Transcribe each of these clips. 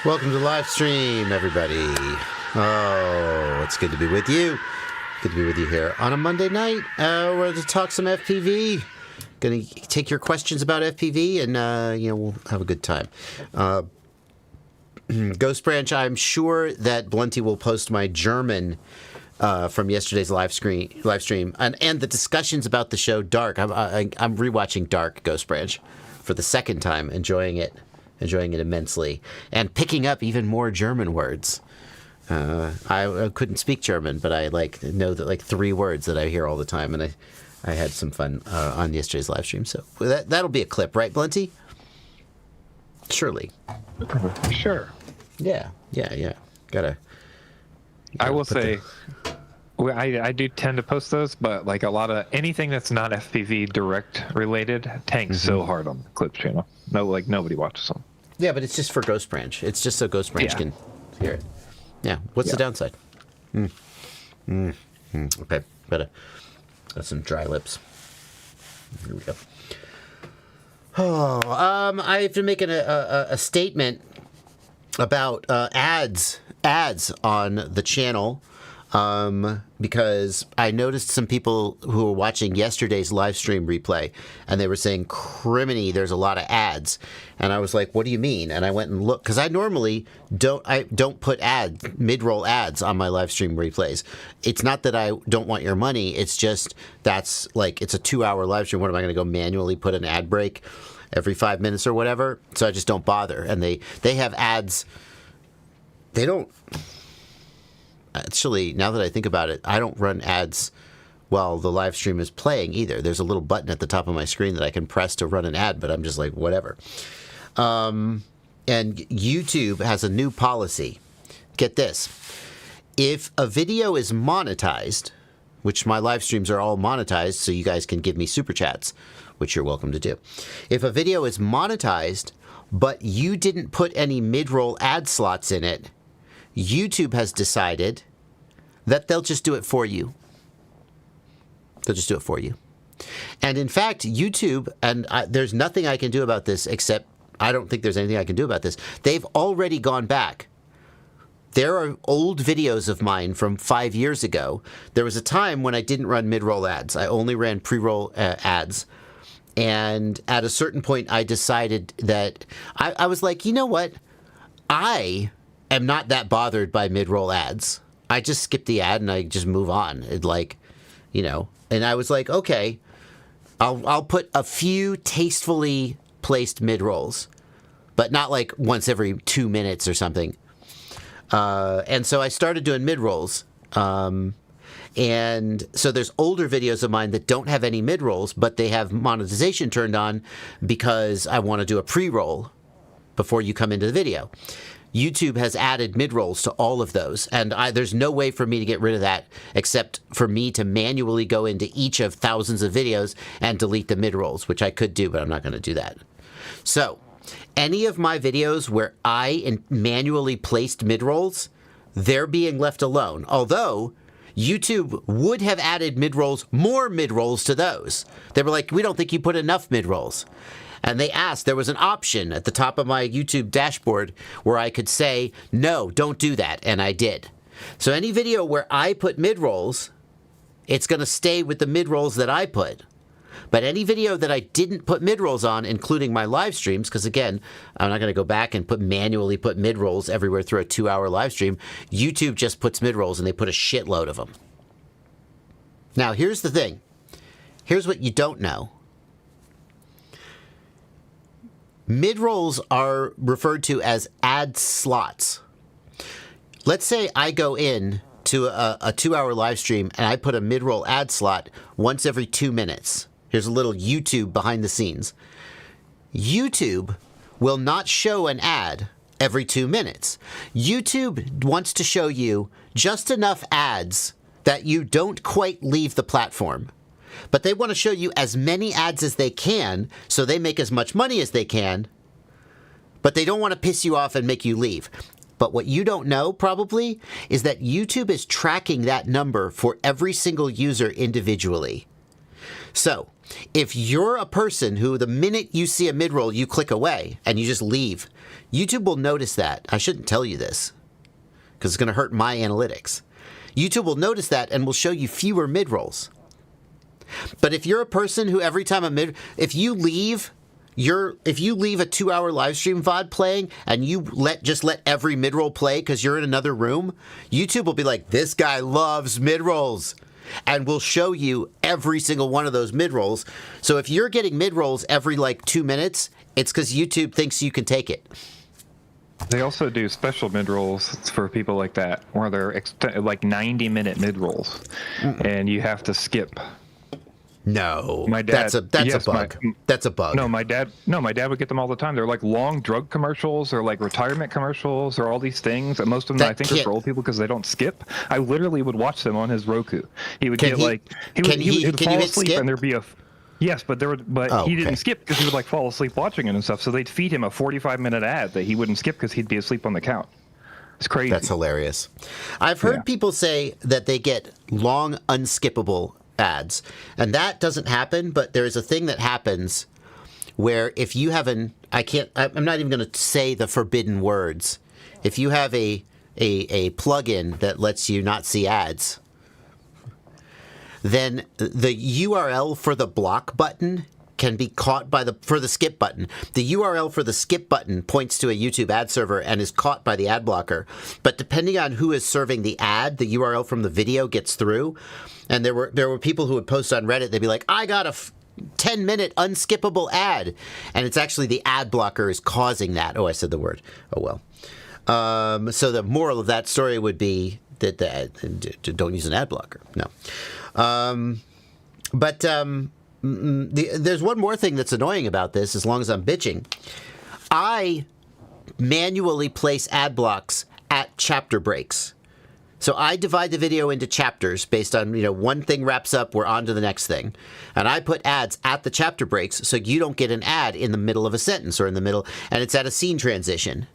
Welcome to Livestream, everybody. Oh, it's good to be with you. Good to be with you here on a Monday night. We're going to talk some FPV. Going to take your questions about FPV, and we'll have a good time. Ghost Branch, I'm sure that Blunty will post my German from yesterday's live stream, and the discussions about the show Dark. I'm rewatching Dark, Ghost Branch, for the second time, enjoying it immensely, and picking up even more German words. I couldn't speak German, but I know that 3 words that I hear all the time, and I had some fun on yesterday's live stream. So that'll be a clip, right, Blunty? Surely. Sure. Yeah. I will say, I do tend to post those, but a lot of anything that's not FPV direct related tanks so hard on the Clips channel. No, nobody watches them. Yeah, but it's just for Ghost Branch. It's just so Ghost Branch can hear it. Yeah. What's the downside? Okay. Better. That's some dry lips. Here we go. I have to make a statement about ads on the channel, because I noticed some people who were watching yesterday's live stream replay, and they were saying, "Criminy, there's a lot of ads," and I was like, "What do you mean?" And I went and looked, because I normally don't put mid-roll ads on my live stream replays. It's not that I don't want your money. It's just it's a 2-hour live stream. What am I going to go manually put an ad break every 5 minutes or whatever? So I just don't bother. And they have ads. They don't. Actually, now that I think about it, I don't run ads while the live stream is playing either. There's a little button at the top of my screen that I can press to run an ad, but I'm just like, whatever. And YouTube has a new policy. Get this. If a video is monetized, which my live streams are all monetized, so you guys can give me super chats, which you're welcome to do. If a video is monetized, but you didn't put any mid-roll ad slots in it, YouTube has decided that they'll just do it for you. They'll just do it for you. And in fact, YouTube, and there's nothing I can do about this, except I don't think there's anything I can do about this. They've already gone back. There are old videos of mine from 5 years ago. There was a time when I didn't run mid-roll ads. I only ran pre-roll ads. And at a certain point, I decided that I was like, you know what? I am not that bothered by mid-roll ads. I just skip the ad and I just move on. And I was like, okay, I'll put a few tastefully placed mid-rolls, but not once every 2 minutes or something. And so I started doing mid-rolls. And so there's older videos of mine that don't have any mid-rolls, but they have monetization turned on because I want to do a pre-roll before you come into the video. YouTube has added mid-rolls to all of those, and there's no way for me to get rid of that except for me to manually go into each of thousands of videos and delete the mid-rolls, which I could do, but I'm not going to do that. So any of my videos where I manually placed mid-rolls, they're being left alone, although YouTube would have added more mid-rolls to those. They were like, we don't think you put enough mid-rolls. And they asked, there was an option at the top of my YouTube dashboard where I could say, no, don't do that, and I did. So any video where I put mid-rolls, it's going to stay with the mid-rolls that I put. But any video that I didn't put mid-rolls on, including my live streams, because again, I'm not going to go back and manually put mid-rolls everywhere through a 2-hour live stream. YouTube just puts mid-rolls, and they put a shitload of them. Now, here's the thing. Here's what you don't know. Mid-rolls are referred to as ad slots. Let's say I go in to a 2-hour live stream and I put a mid-roll ad slot once every 2 minutes. Here's a little YouTube behind the scenes. YouTube will not show an ad every 2 minutes. YouTube wants to show you just enough ads that you don't quite leave the platform. But they want to show you as many ads as they can so they make as much money as they can, but they don't want to piss you off and make you leave. But what you don't know, probably, is that YouTube is tracking that number for every single user individually. So if you're a person who the minute you see a mid-roll, you click away and you just leave, YouTube will notice that. I shouldn't tell you this because it's going to hurt my analytics. YouTube will notice that and will show you fewer mid-rolls. But if you're a person who every time if you leave a 2-hour live stream VOD playing and you just let every mid-roll play because you're in another room, YouTube will be like, this guy loves mid-rolls, and will show you every single one of those mid-rolls. So if you're getting mid-rolls every 2 minutes, it's because YouTube thinks you can take it. They also do special mid-rolls for people like that, where they're 90-minute mid-rolls, and you have to skip. No, my dad, that's a bug. That's a bug. No, my dad would get them all the time. They're like long drug commercials, or like retirement commercials, or all these things. And most of them, I think, are for old people because they don't skip. I literally would watch them on his Roku. He would he would fall asleep, and there'd be a yes, but he didn't skip because he would fall asleep watching it and stuff. So they'd feed him a 45-minute ad that he wouldn't skip because he'd be asleep on the couch. It's crazy. That's hilarious. I've heard people say that they get long unskippable ads, and that doesn't happen, but there is a thing that happens where if you have I'm not even going to say the forbidden words. If you have a plugin that lets you not see ads, then the URL for the block button can be caught for the skip button. The URL for the skip button points to a YouTube ad server and is caught by the ad blocker. But depending on who is serving the ad, the URL from the video gets through. And there were people who would post on Reddit, they'd be like, I got a 10-minute unskippable ad. And it's actually the ad blocker is causing that. Oh, I said the word. Oh, well. So the moral of that story would be that don't use an ad blocker. No. There's one more thing that's annoying about this, as long as I'm bitching. I manually place ad blocks at chapter breaks. So I divide the video into chapters based on, one thing wraps up, we're on to the next thing. And I put ads at the chapter breaks so you don't get an ad in the middle of a sentence or in the middle, and it's at a scene transition.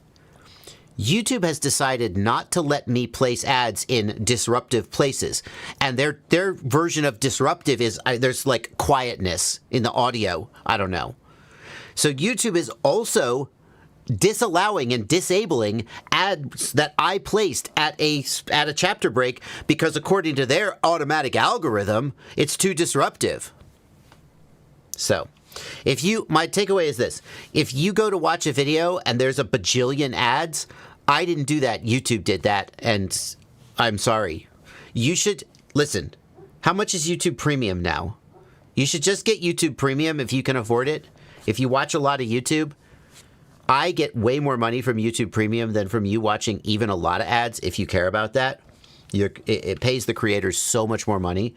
YouTube has decided not to let me place ads in disruptive places. And their version of disruptive is there's quietness in the audio. I don't know. So YouTube is also disallowing and disabling ads that I placed at a chapter break because according to their automatic algorithm, it's too disruptive. So my takeaway is this. If you go to watch a video and there's a bajillion ads, I didn't do that. YouTube did that, and I'm sorry. You should listen. How much is YouTube Premium now? You should just get YouTube Premium if you can afford it. If you watch a lot of YouTube, I get way more money from YouTube Premium than from you watching even a lot of ads. If you care about that, it pays the creators so much more money,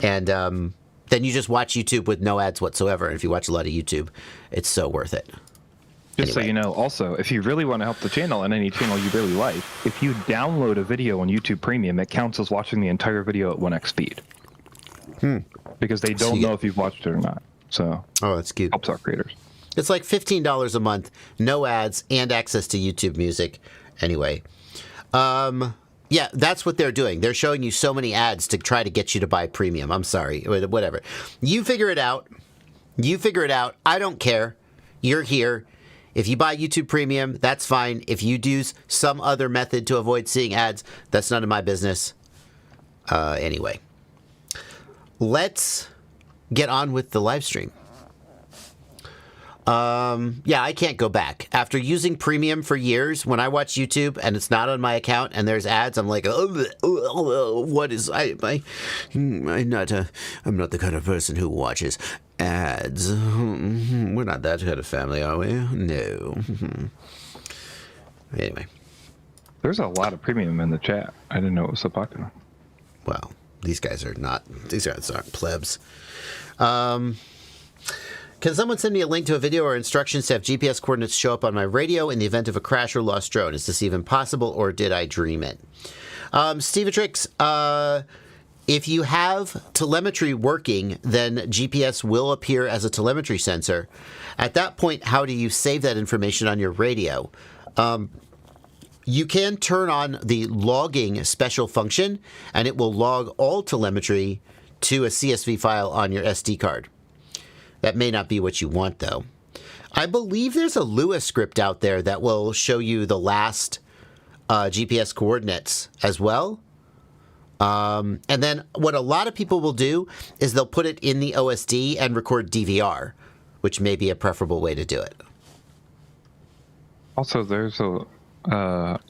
and then you just watch YouTube with no ads whatsoever. And if you watch a lot of YouTube, it's so worth it. Just so you know, also, if you really want to help the channel and any channel you really like, if you download a video on YouTube Premium, it counts as watching the entire video at 1x speed. Because they don't know if you've watched it or not. So, that's cute. Helps our creators. It's like $15 a month, no ads, and access to YouTube Music. Anyway, yeah, that's what they're doing. They're showing you so many ads to try to get you to buy Premium. I'm sorry, whatever. You figure it out. I don't care. You're here. If you buy YouTube Premium, that's fine. If you do some other method to avoid seeing ads, that's none of my business. Anyway, let's get on with the live stream. Yeah, I can't go back. After using Premium for years, when I watch YouTube and it's not on my account and there's ads, I'm like, what is I'm not the kind of person who watches ads. We're not that kind of family, are we? No. Anyway. There's a lot of Premium in the chat. I didn't know it was so popular. Well, these guys aren't plebs. Can someone send me a link to a video or instructions to have GPS coordinates show up on my radio in the event of a crash or lost drone? Is this even possible, or did I dream it? Steveatrix, if you have telemetry working, then GPS will appear as a telemetry sensor. At that point, how do you save that information on your radio? You can turn on the logging special function, and it will log all telemetry to a CSV file on your SD card. That may not be what you want, though. I believe there's a Lua script out there that will show you the last GPS coordinates as well. And then what a lot of people will do is they'll put it in the OSD and record DVR, which may be a preferable way to do it. Also, there's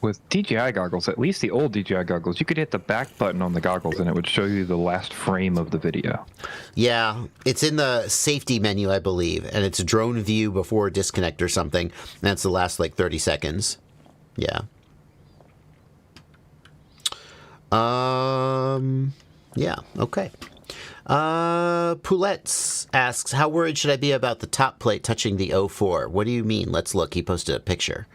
with DJI goggles, at least the old DJI goggles, you could hit the back button on the goggles and it would show you the last frame of the video. Yeah, it's in the safety menu, I believe, and it's a drone view before disconnect or something. That's the last, like, 30 seconds. Yeah. Yeah, okay. Poulettes asks, how worried should I be about the top plate touching the 04? What do you mean? Let's look. He posted a picture.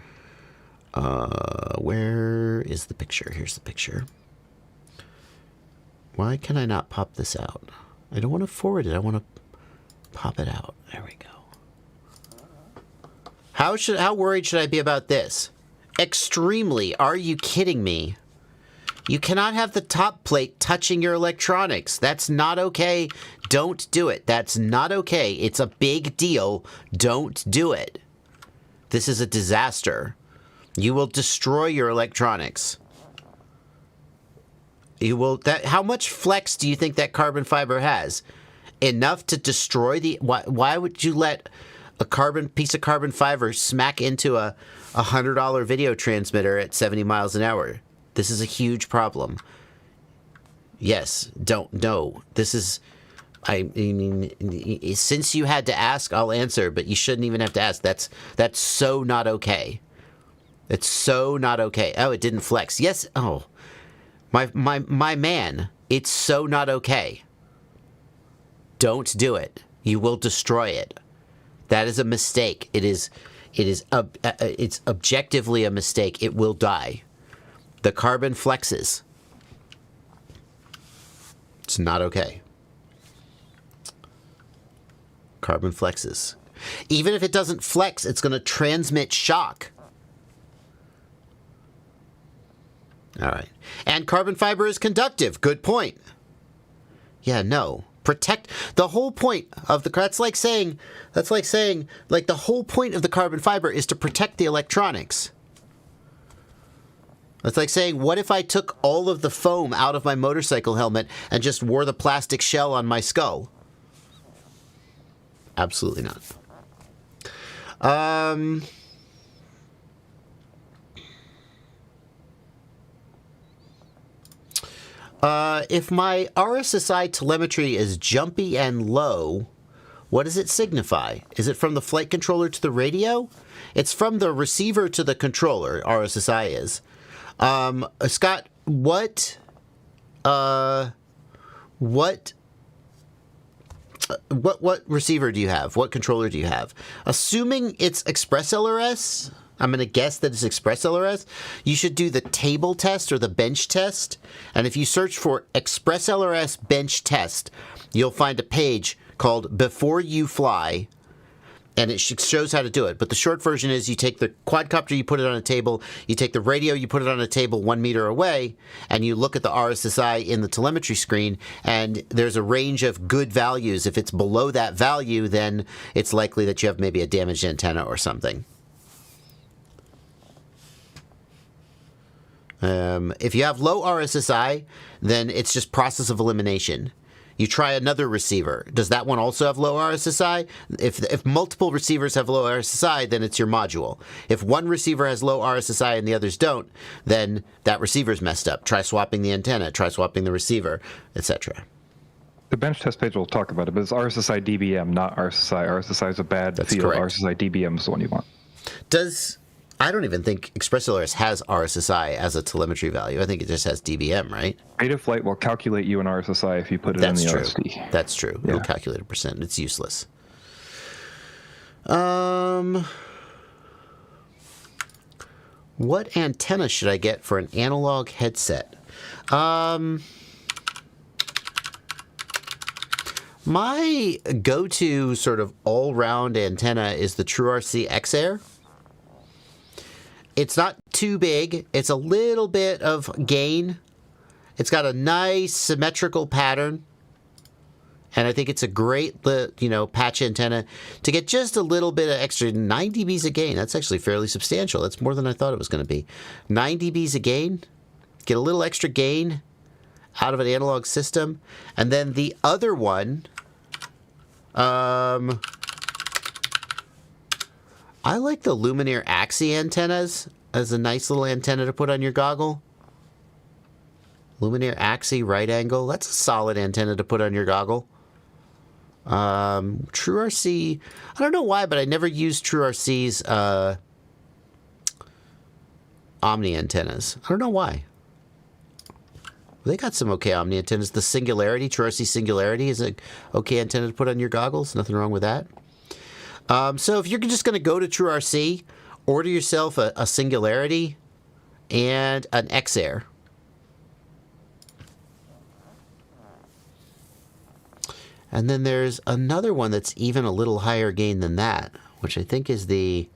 Where is the picture? Here's the picture. Why can I not pop this out? I don't want to forward it. I want to pop it out. There we go. How worried should I be about this? Extremely. Are you kidding me? You cannot have the top plate touching your electronics. That's not okay. Don't do it. That's not okay. It's a big deal. Don't do it. This is a disaster. You will destroy your electronics. You will. How much flex do you think that carbon fiber has? Enough to destroy the. Why would you let a piece of carbon fiber smack into a $100 video transmitter at 70 miles an hour? This is a huge problem. Yes, no. This is, I mean, since you had to ask, I'll answer, but you shouldn't even have to ask. That's so not okay. It's so not okay. Oh, it didn't flex. Yes. Oh, my man. It's so not okay. Don't do it. You will destroy it. That is a mistake. It's objectively a mistake. It will die. The carbon flexes. It's not okay. Carbon flexes. Even if it doesn't flex, it's going to transmit shock. All right. And carbon fiber is conductive. Good point. Yeah, no. Protect the whole point of that's like saying like the whole point of the carbon fiber is to protect the electronics. It's like saying, what if I took all of the foam out of my motorcycle helmet and just wore the plastic shell on my skull? Absolutely not. If my RSSI telemetry is jumpy and low, what does it signify? Is it from the flight controller to the radio? It's from the receiver to the controller, RSSI is. Scott, what receiver do you have? What controller do you have? Assuming it's Express LRS, I'm going to guess that it's Express LRS. You should do the table test or the bench test. And if you search for Express LRS bench test, you'll find a page called Before You Fly. And it shows how to do it. But the short version is you take the quadcopter, you put it on a table. You take the radio, you put it on a table 1 meter away. And you look at the RSSI in the telemetry screen. And there's a range of good values. If it's below that value, then it's likely that you have maybe a damaged antenna or something. If you have low RSSI, then it's just process of elimination. You try another receiver. Does that one also have low RSSI? If multiple receivers have low RSSI, then it's your module. If one receiver has low RSSI and the others don't, then that receiver's messed up. Try swapping the antenna, try swapping the receiver, etc. The bench test page will talk about it, but it's RSSI DBM, not RSSI. RSSI is a bad field. Correct. RSSI DBM is the one you want. I don't even think Express LRS has RSSI as a telemetry value. I think it just has DBM, right? Rate of flight will calculate you an RSSI if you put it in the RSD. That's true. Yeah. It'll calculate a percent. It's useless. What antenna should I get for an analog headset? My go-to sort of all-round antenna is the TrueRC X-Air. It's not too big. It's a little bit of gain. It's got a nice symmetrical pattern. And I think it's a great, patch antenna to get just a little bit of extra 9 dBs of gain. That's actually fairly substantial. That's more than I thought it was going to be. 9 dBs of gain, get a little extra gain out of an analog system. And then the other one, I like the Luminaire Axie antennas as a nice little antenna to put on your goggle. Luminaire Axie right angle. That's a solid antenna to put on your goggle. TrueRC, I don't know why, but I never used TrueRC's Omni antennas. I don't know why. They got some okay Omni antennas. The Singularity, TrueRC Singularity is an okay antenna to put on your goggles. Nothing wrong with that. So if you're just going to go to TrueRC, order yourself a Singularity and an X-Air. And then there's another one that's even a little higher gain than that, which I think is the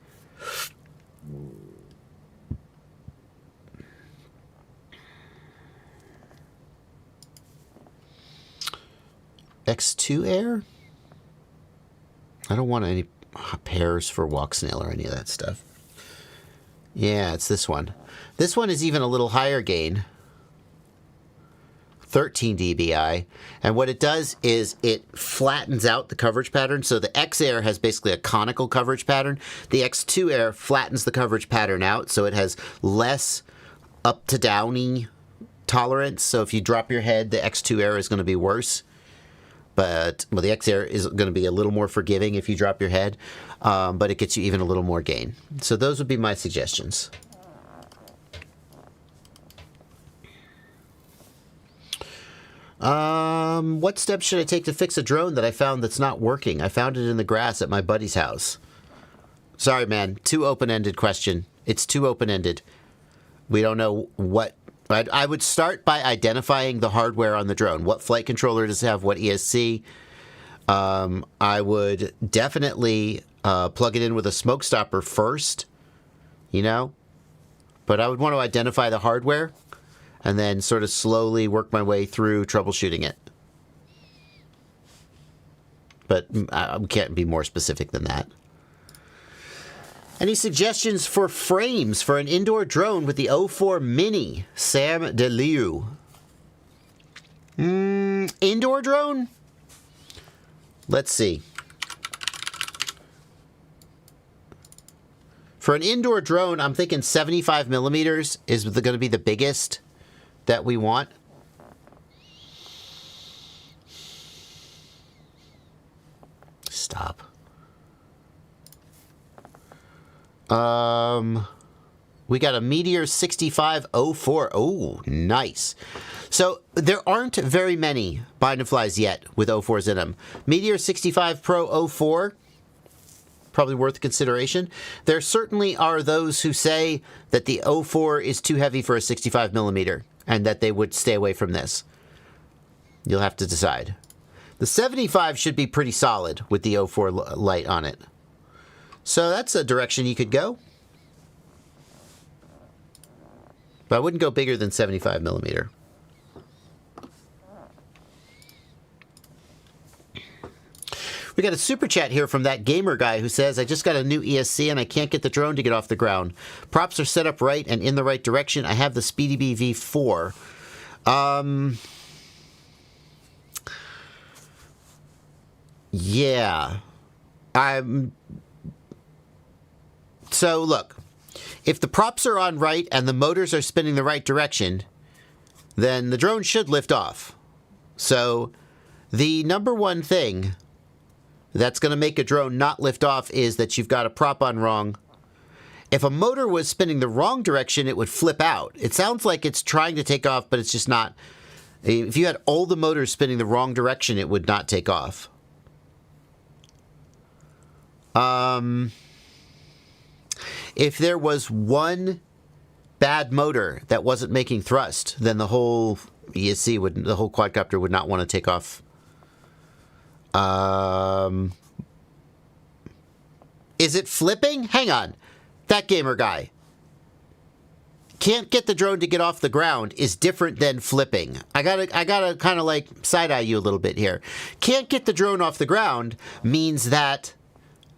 X2 Air. I don't want any pairs for walk snail or any of that stuff. Yeah, it's this one. This one is even a little higher gain. 13 dBi, and what it does is it flattens out the coverage pattern. So the X-Air has basically a conical coverage pattern. The X2 Air flattens the coverage pattern out, so it has less up to downy tolerance. So if you drop your head, the X2 Air is going to be worse. But the X-Air is going to be a little more forgiving if you drop your head, but it gets you even a little more gain. So those would be my suggestions. What steps should I take to fix a drone that I found that's not working? I found it in the grass at my buddy's house. Sorry, man. Too open-ended question. It's too open-ended. We don't know what... I would start by identifying the hardware on the drone. What flight controller does it have? What ESC? I would definitely plug it in with a smoke stopper first, But I would want to identify the hardware and then sort of slowly work my way through troubleshooting it. But I can't be more specific than that. Any suggestions for frames for an indoor drone with the 04 Mini? Sam DeLiu. Indoor drone? Let's see. For an indoor drone, I'm thinking 75 millimeters is going to be the biggest that we want. Stop. We got a Meteor 6504. Oh, nice. So there aren't very many bind and flies yet with 04s in them. Meteor 65 Pro 04, probably worth consideration. There certainly are those who say that the 04 is too heavy for a 65 millimeter and that they would stay away from this. You'll have to decide. The 75 should be pretty solid with the 04 light on it. So that's a direction you could go. But I wouldn't go bigger than 75 millimeter. We got a super chat here from that gamer guy who says, I just got a new ESC and I can't get the drone to get off the ground. Props are set up right and in the right direction. I have the SpeedyBee V4. Yeah. So look, if the props are on right and the motors are spinning the right direction, then the drone should lift off. So the number one thing that's going to make a drone not lift off is that you've got a prop on wrong. If a motor was spinning the wrong direction, it would flip out. It sounds like it's trying to take off, but it's just not. If you had all the motors spinning the wrong direction, it would not take off. If there was one bad motor that wasn't making thrust, then the whole ESC the whole quadcopter would not want to take off. Is it flipping? Hang on. That gamer guy. can't get the drone to get off the ground is different than flipping. I gotta kind of like side-eye you a little bit here. Can't get the drone off the ground means that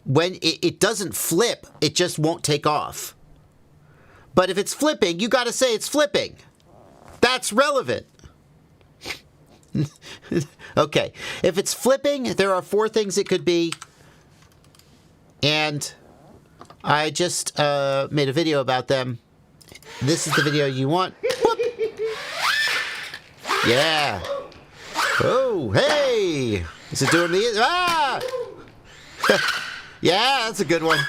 when it doesn't flip, it just won't take off. But if it's flipping, you gotta say it's flipping. That's relevant. Okay, if it's flipping, there are 4 things it could be. And I just made a video about them. This is the video you want. Whoop. Yeah. Oh, hey. Is it doing the... Ah! Yeah, that's a good one.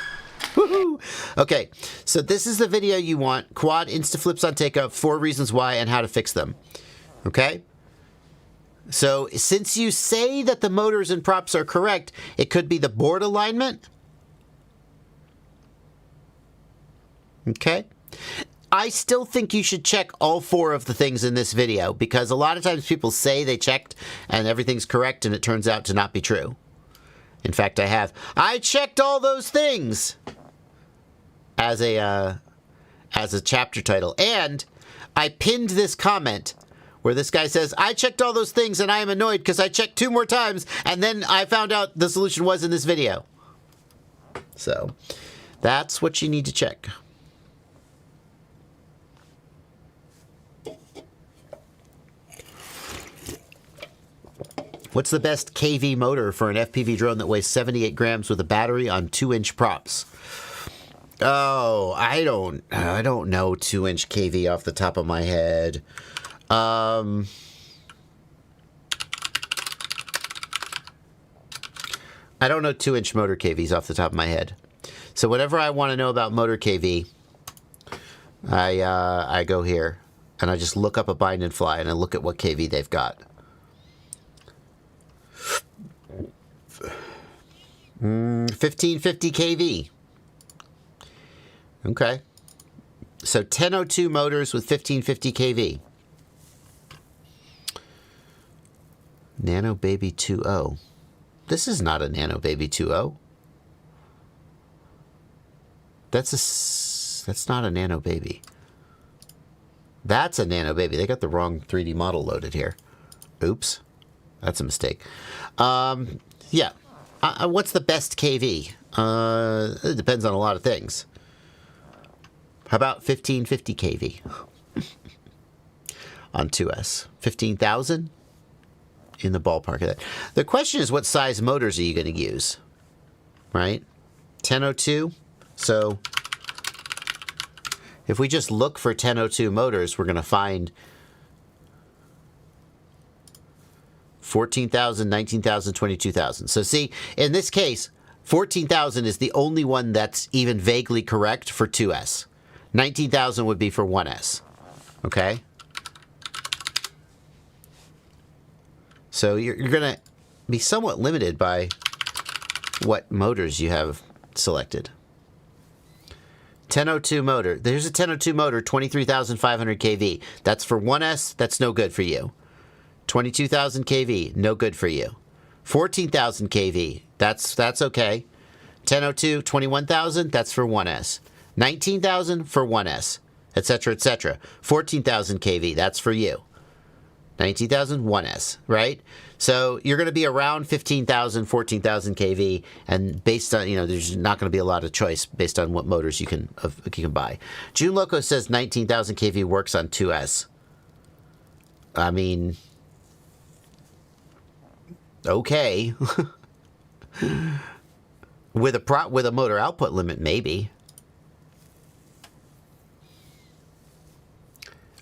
Woohoo. Okay, so this is the video you want. Quad insta-flips on takeoff, 4 reasons why and how to fix them. Okay? So since you say that the motors and props are correct, it could be the board alignment. Okay? I still think you should check all 4 of the things in this video, because a lot of times people say they checked and everything's correct and it turns out to not be true. In fact, I have. I checked all those things as a chapter title. And I pinned this comment where this guy says, I checked all those things and I am annoyed because I checked 2 more times and then I found out the solution was in this video. So that's what you need to check. What's the best KV motor for an FPV drone that weighs 78 grams with a battery on 2-inch props? Oh, I don't know 2-inch KV off the top of my head. I don't know 2-inch motor KVs off the top of my head. So whenever I want to know about motor KV, I go here and I just look up a bind and fly and I look at what KV they've got. 1550 kV. Okay. So 1002 motors with 1550 kV. Nano Baby 2.0. This is not a Nano Baby 2.0. That's not a Nano Baby. That's a Nano Baby. They got the wrong 3D model loaded here. Oops. That's a mistake. Yeah. What's the best KV? It depends on a lot of things. How about 1550 kV? On 2S. 15,000? In the ballpark of that. The question is, what size motors are you going to use? Right? 1002? So, if we just look for 1002 motors, we're going to find 14,000, 19,000, 22,000. So see, in this case, 14,000 is the only one that's even vaguely correct for 2S. 19,000 would be for 1S. Okay? So you're going to be somewhat limited by what motors you have selected. 1002 motor. There's a 1002 motor, 23,500 kV. That's for 1S. That's no good for you. 22,000 kV, no good for you. 14,000 kV, that's okay. 1002, 21,000, that's for 1S. 19,000 for 1S, etc., etc. 14,000 kV, that's for you. 19,000, 1S, right? So you're going to be around 15,000, 14,000 kV, and based on, there's not going to be a lot of choice based on what motors you can buy. June Loco says 19,000 kV works on 2S. I mean, okay. with a motor output limit, maybe.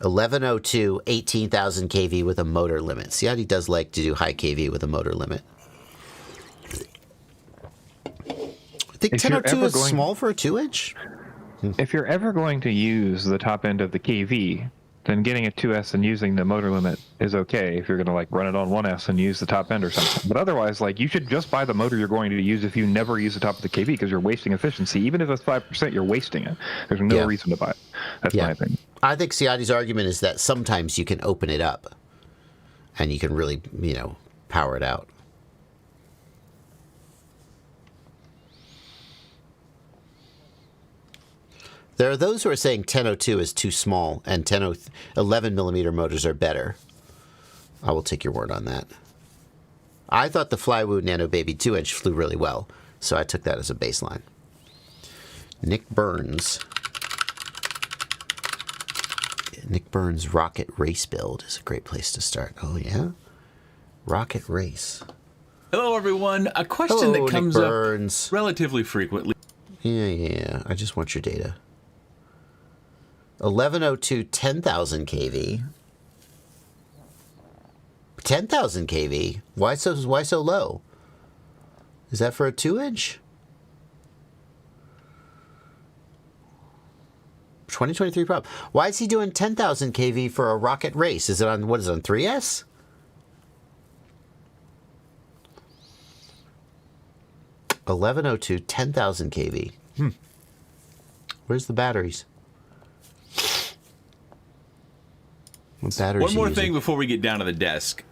1102, 18,000 kV with a motor limit. See how he does like to do high kV with a motor limit. I think 1002 is small for a 2-inch. If you're ever going to use the top end of the kV, then getting a 2S and using the motor limit is okay if you're going to run it on 1S and use the top end or something. But otherwise, you should just buy the motor you're going to use if you never use the top of the KV, because you're wasting efficiency. Even if it's 5%, you're wasting it. There's no reason to buy it. That's my opinion. I think Ciati's argument is that sometimes you can open it up and you can really, power it out. There are those who are saying 1002 is too small and 11 millimeter motors are better. I will take your word on that. I thought the Flywoo Nano Baby 2-inch flew really well, so I took that as a baseline. Nick Burns' Rocket Race build is a great place to start. Oh, yeah? Rocket Race. Hello, everyone. A question that comes up relatively frequently. Yeah. I just want your data. 1102, 10,000 kV. 10,000 kV? Why so low? Is that for a 2-inch? 2023 prop. Why is he doing 10,000 kV for a Rocket Race? Is it on, what is it, on 3S? $1102, 10,000 kV. Where's the batteries? What batteries? One more thing before we get down to the desk.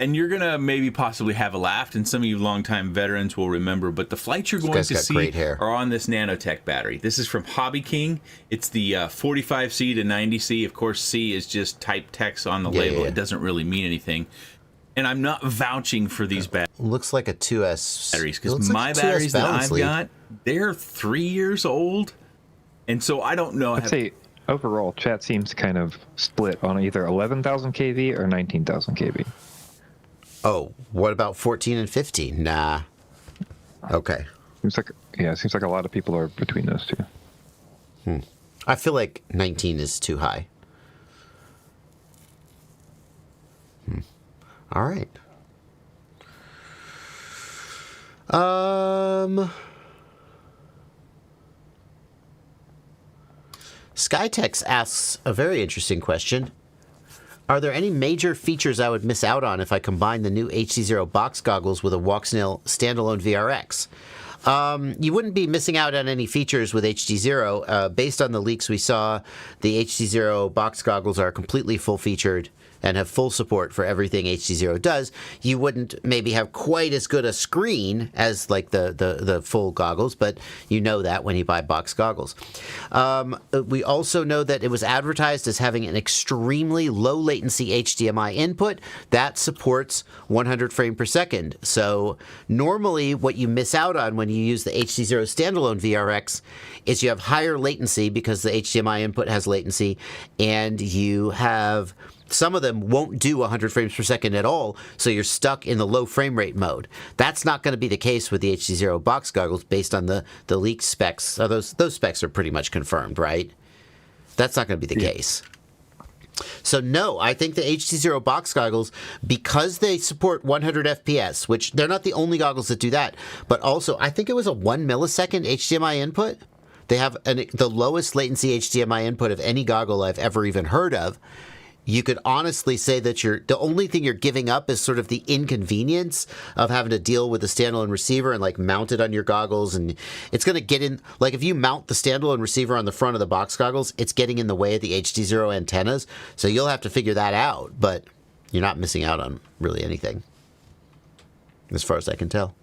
And you're going to maybe possibly have a laugh, and some of you longtime veterans will remember, but the flights you're going to see are on this nanotech battery. This is from Hobby King. It's the 45C to 90C. Of course, C is just type text on the label. It doesn't really mean anything. And I'm not vouching for these batteries. Looks like a 2S. Batteries, because my batteries that I've got, they're 3 years old. And so I don't know. I'd say overall, chat seems kind of split on either 11,000 kV or 19,000 kV. Oh, what about 14 and 15? Nah. Okay. Seems like a lot of people are between those two. I feel like 19 is too high. All right. Skytex asks a very interesting question. Are there any major features I would miss out on if I combine the new HDZero box goggles with a Walksnail standalone VRX? You wouldn't be missing out on any features with HDZero. Based on the leaks we saw, the HDZero box goggles are completely full-featured and have full support for everything HDZero does. You wouldn't maybe have quite as good a screen as like the full goggles, but you know that when you buy box goggles. We also know that it was advertised as having an extremely low latency HDMI input that supports 100 frames per second. So normally what you miss out on when you use the HDZero standalone VRX is you have higher latency because the HDMI input has latency, and you have some of them won't do 100 frames per second at all, so you're stuck in the low frame rate mode. That's not going to be the case with the HDZero box goggles based on the leaked specs. So those specs are pretty much confirmed, right? That's not going to be the case. So no, I think the HDZero box goggles, because they support 100 FPS, which they're not the only goggles that do that, but also I think it was a 1 millisecond HDMI input. They have the lowest latency HDMI input of any goggle I've ever even heard of. You could honestly say that the only thing you're giving up is sort of the inconvenience of having to deal with the standalone receiver and like mount it on your goggles, and it's going to get in, like if you mount the standalone receiver on the front of the box goggles, it's getting in the way of the HDZero antennas, so you'll have to figure that out, but you're not missing out on really anything, as far as I can tell.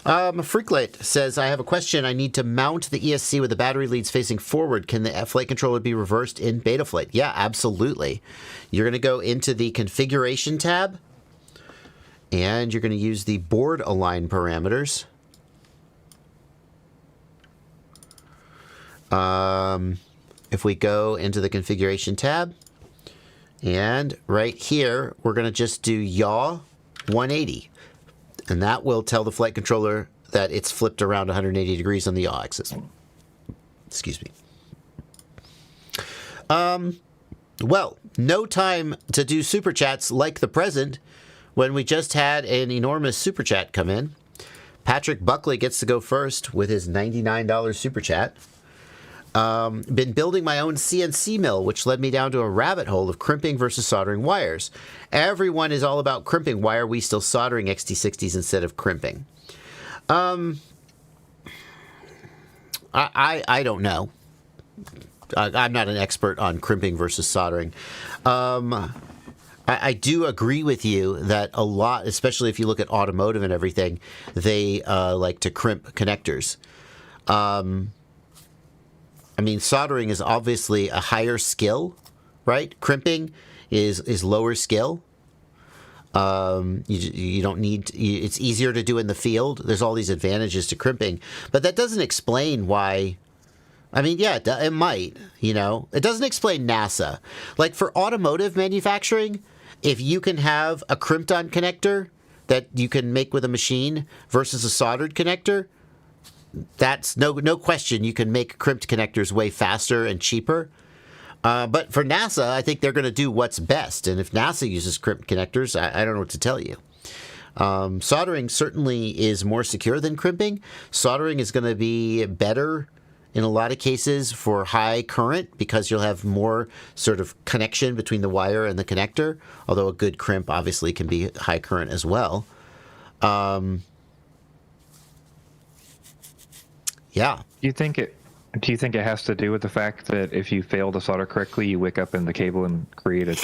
Freaklight says, I have a question. I need to mount the ESC with the battery leads facing forward. Can the flight controller be reversed in Betaflight? Yeah, absolutely. You're going to go into the configuration tab, and you're going to use the board align parameters. If we go into the configuration tab, and right here, we're going to just do yaw 180. And that will tell the flight controller that it's flipped around 180 degrees on the yaw axis. Excuse me. Well, no time to do super chats like the present when we just had an enormous super chat come in. Patrick Buckley gets to go first with his $99 super chat. Been building my own CNC mill, which led me down to a rabbit hole of crimping versus soldering wires. Everyone is all about crimping. Why are we still soldering XT60s instead of crimping? I don't know. I'm not an expert on crimping versus soldering. I do agree with you that a lot, especially if you look at automotive and everything, they like to crimp connectors. I mean, soldering is obviously a higher skill, right? Crimping is lower skill. You don't need, it's easier to do in the field. There's all these advantages to crimping, but that doesn't explain why. I mean, yeah, it might, you know. It doesn't explain NASA. Like for automotive manufacturing, if you can have a crimped on connector that you can make with a machine versus a soldered connector, that's no question you can make crimped connectors way faster and cheaper. But for NASA, I think they're going to do what's best. And if NASA uses crimped connectors, I don't know what to tell you. Soldering certainly is more secure than crimping. Soldering is going to be better in a lot of cases for high current because you'll have more sort of connection between the wire and the connector, although a good crimp obviously can be high current as well. Yeah. Do you think it has to do with the fact that if you fail to solder correctly, you wake up in the cable and create a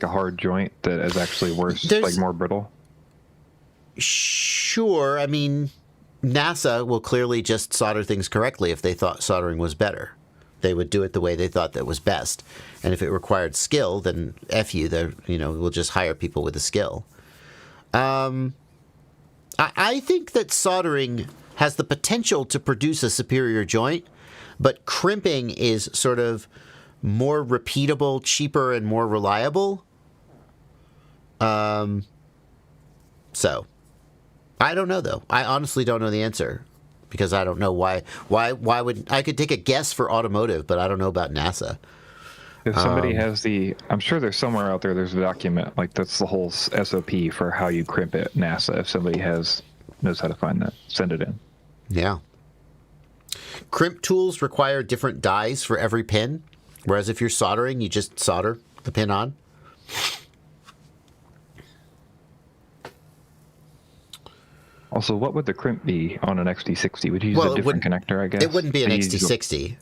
hard joint that is actually worse, like more brittle? Sure. I mean, NASA will clearly just solder things correctly if they thought soldering was better. They would do it the way they thought that was best. And if it required skill, then F you, we'll just hire people with the skill. I think that soldering has the potential to produce a superior joint, but crimping is sort of more repeatable, cheaper, and more reliable. So I don't know, though. I honestly don't know the answer because I don't know why would I could take a guess for automotive, but I don't know about NASA. If somebody has I'm sure there's somewhere out there, there's a document, like that's the whole SOP for how you crimp at NASA. If somebody knows how to find that, send it in. Yeah. Crimp tools require different dies for every pin, whereas if you're soldering, you just solder the pin on. Also, what would the crimp be on an XT60? Would you use a different connector, I guess? It wouldn't be an XT60.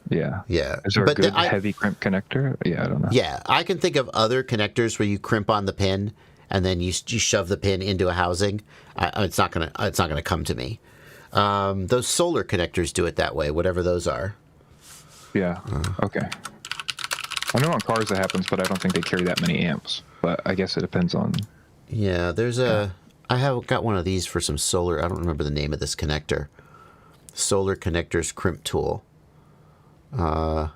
Yeah. Yeah. Is there a good heavy crimp connector? Yeah, I don't know. Yeah, I can think of other connectors where you crimp on the pin and then you shove the pin into a housing. It's not gonna come to me. Those solar connectors do it that way, whatever those are. Yeah. Okay. I know on cars that happens, but I don't think they carry that many amps. But I guess it depends on. Yeah, I have got one of these for some solar. I don't remember the name of this connector. Solar connectors crimp tool. Yeah.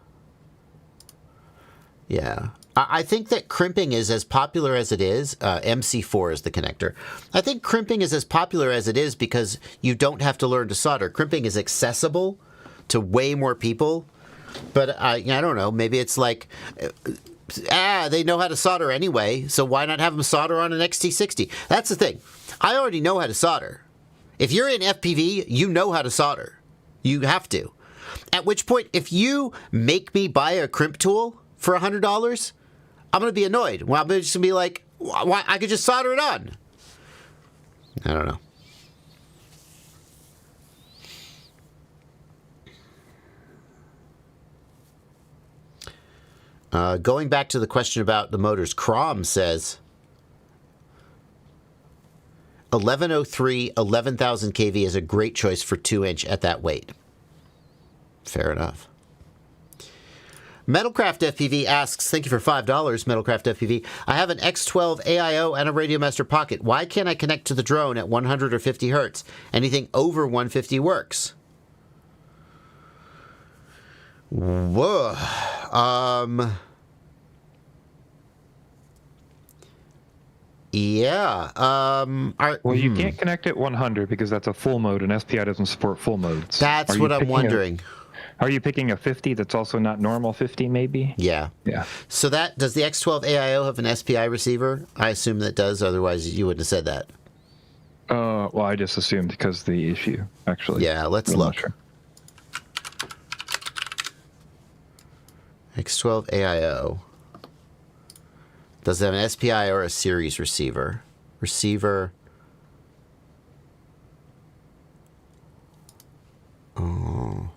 I think that crimping is as popular as it is. MC4 is the connector. I think crimping is as popular as it is because you don't have to learn to solder. Crimping is accessible to way more people. But I don't know. Maybe it's like, they know how to solder anyway, so why not have them solder on an XT60? That's the thing. I already know how to solder. If you're in FPV, you know how to solder. You have to. At which point, if you make me buy a crimp tool for $100, I'm going to be annoyed. Well, I'm just going to be like, why? I could just solder it on. I don't know. Going back to the question about the motors, Crom says 1103, 11,000 kV is a great choice for 2-inch at that weight. Fair enough. Metalcraft FPV asks, thank you for $5, Metalcraft FPV. I have an X12 AIO and a Radiomaster Pocket. Why can't I connect to the drone at 100 or 50 hertz? Anything over 150 works. Whoa. Yeah. Well, you can't connect at 100 because that's a full mode, and SPI doesn't support full modes. That's what I'm wondering. Are you picking a 50 that's also not normal 50, maybe? Yeah. Yeah. So does the X12 AIO have an SPI receiver? I assume that does, otherwise you wouldn't have said that. Well, I just assumed because of the issue, actually. Yeah, let's look. Sure. X12 AIO. Does it have an SPI or a series receiver? Receiver. Oh.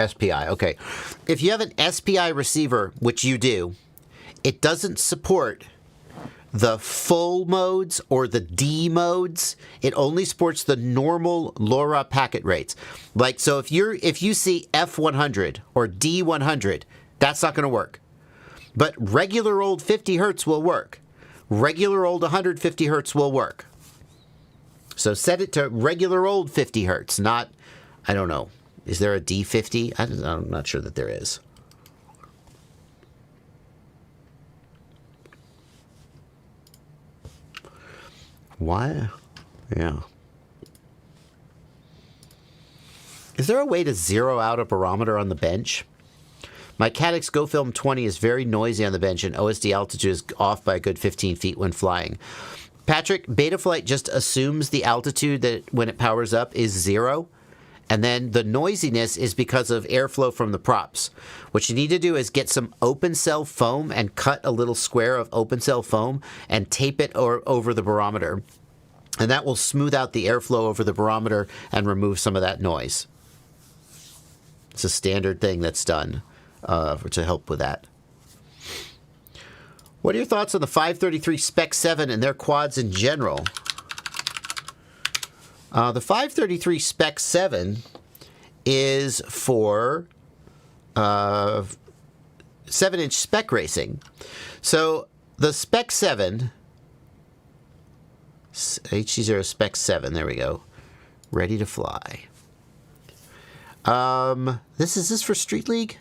SPI, okay. If you have an SPI receiver, which you do, it doesn't support the full modes or the D modes. It only supports the normal LoRa packet rates. Like, so if you see F100 or D100, that's not going to work. But regular old 50 hertz will work. Regular old 150 hertz will work. So set it to regular old 50 hertz, not, I don't know. Is there a D50? I'm not sure that there is. Why? Yeah. Is there a way to zero out a barometer on the bench? My Caddx GoFilm 20 is very noisy on the bench, and OSD altitude is off by a good 15 feet when flying. Patrick, Betaflight just assumes the altitude that when it powers up is 0, and then the noisiness is because of airflow from the props. What you need to do is get some open cell foam and cut a little square of open cell foam and tape it over the barometer. And that will smooth out the airflow over the barometer and remove some of that noise. It's a standard thing that's done to help with that. What are your thoughts on the 533 Spec 7 and their quads in general? The 533 Spec 7 is for 7-inch spec racing. So the Spec 7, HDZero Spec 7, there we go, ready to fly. Is this for Street League?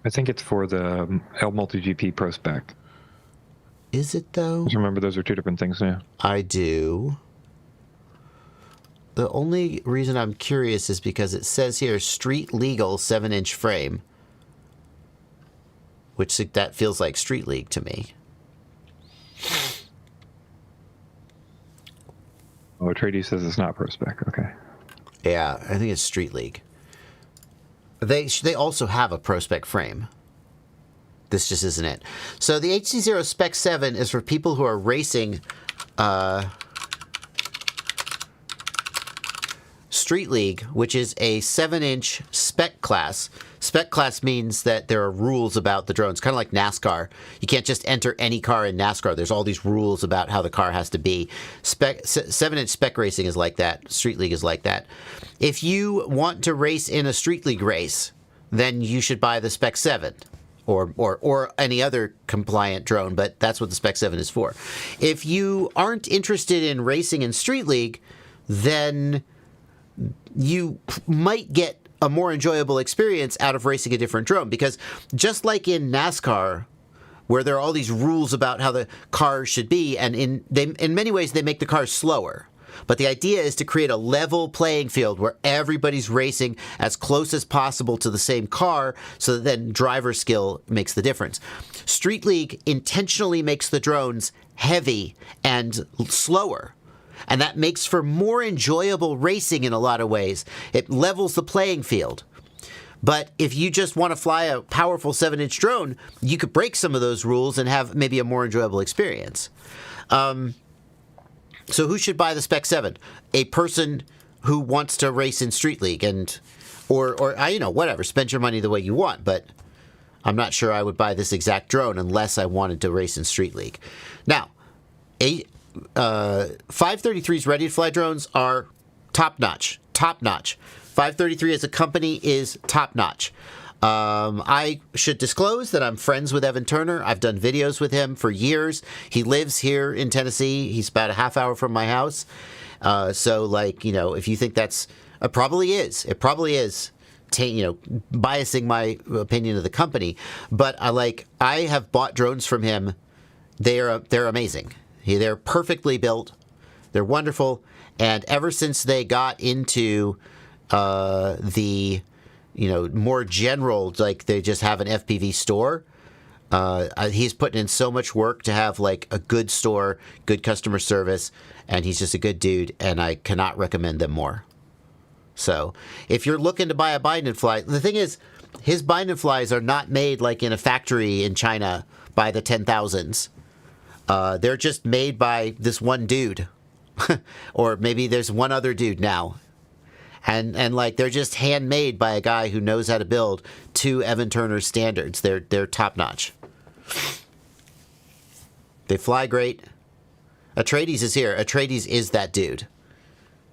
I think it's for the L Multi-GP Pro Spec. Is it, though? Just remember, those are two different things, yeah. I do. The only reason I'm curious is because it says here Street Legal 7-inch frame, which that feels like Street League to me. Oh, Trady says it's not Pro Spec. Okay. Yeah, I think it's Street League. They also have a Pro Spec frame. This just isn't it. So the HDZero Spec 7 is for people who are racing Street League, which is a 7-inch spec class. Spec class means that there are rules about the drones, kind of like NASCAR. You can't just enter any car in NASCAR. There's all these rules about how the car has to be. 7-inch spec racing is like that. Street League is like that. If you want to race in a Street League race, then you should buy the Spec 7 or any other compliant drone, but that's what the Spec 7 is for. If you aren't interested in racing in Street League, then you might get a more enjoyable experience out of racing a different drone, because just like in NASCAR, where there are all these rules about how the cars should be, and in many ways they make the cars slower. But the idea is to create a level playing field where everybody's racing as close as possible to the same car, so that then driver skill makes the difference. Street League intentionally makes the drones heavy and slower. And that makes for more enjoyable racing in a lot of ways. It levels the playing field. But if you just want to fly a powerful 7-inch drone, you could break some of those rules and have maybe a more enjoyable experience. So who should buy the Spec 7? A person who wants to race in Street League, or whatever. Spend your money the way you want. But I'm not sure I would buy this exact drone unless I wanted to race in Street League. Now, 533's ready-to-fly drones are top-notch. Top-notch. 533 as a company is top-notch. I should disclose that I'm friends with Evan Turner. I've done videos with him for years. He lives here in Tennessee. He's about a half hour from my house. If you think that's... It probably is. It probably is. Biasing my opinion of the company. But I have bought drones from him. They're amazing. They're perfectly built. They're wonderful. And ever since they got into the more general, like they just have an FPV store, he's putting in so much work to have like a good store, good customer service, and he's just a good dude, and I cannot recommend them more. So if you're looking to buy a bind and fly, the thing is, his bind and flies are not made like in a factory in China by the 10,000s. They're just made by this one dude. Or maybe there's one other dude now. And they're just handmade by a guy who knows how to build to Evan Turner's standards. They're top notch. They fly great. Atreides is here. Atreides is that dude.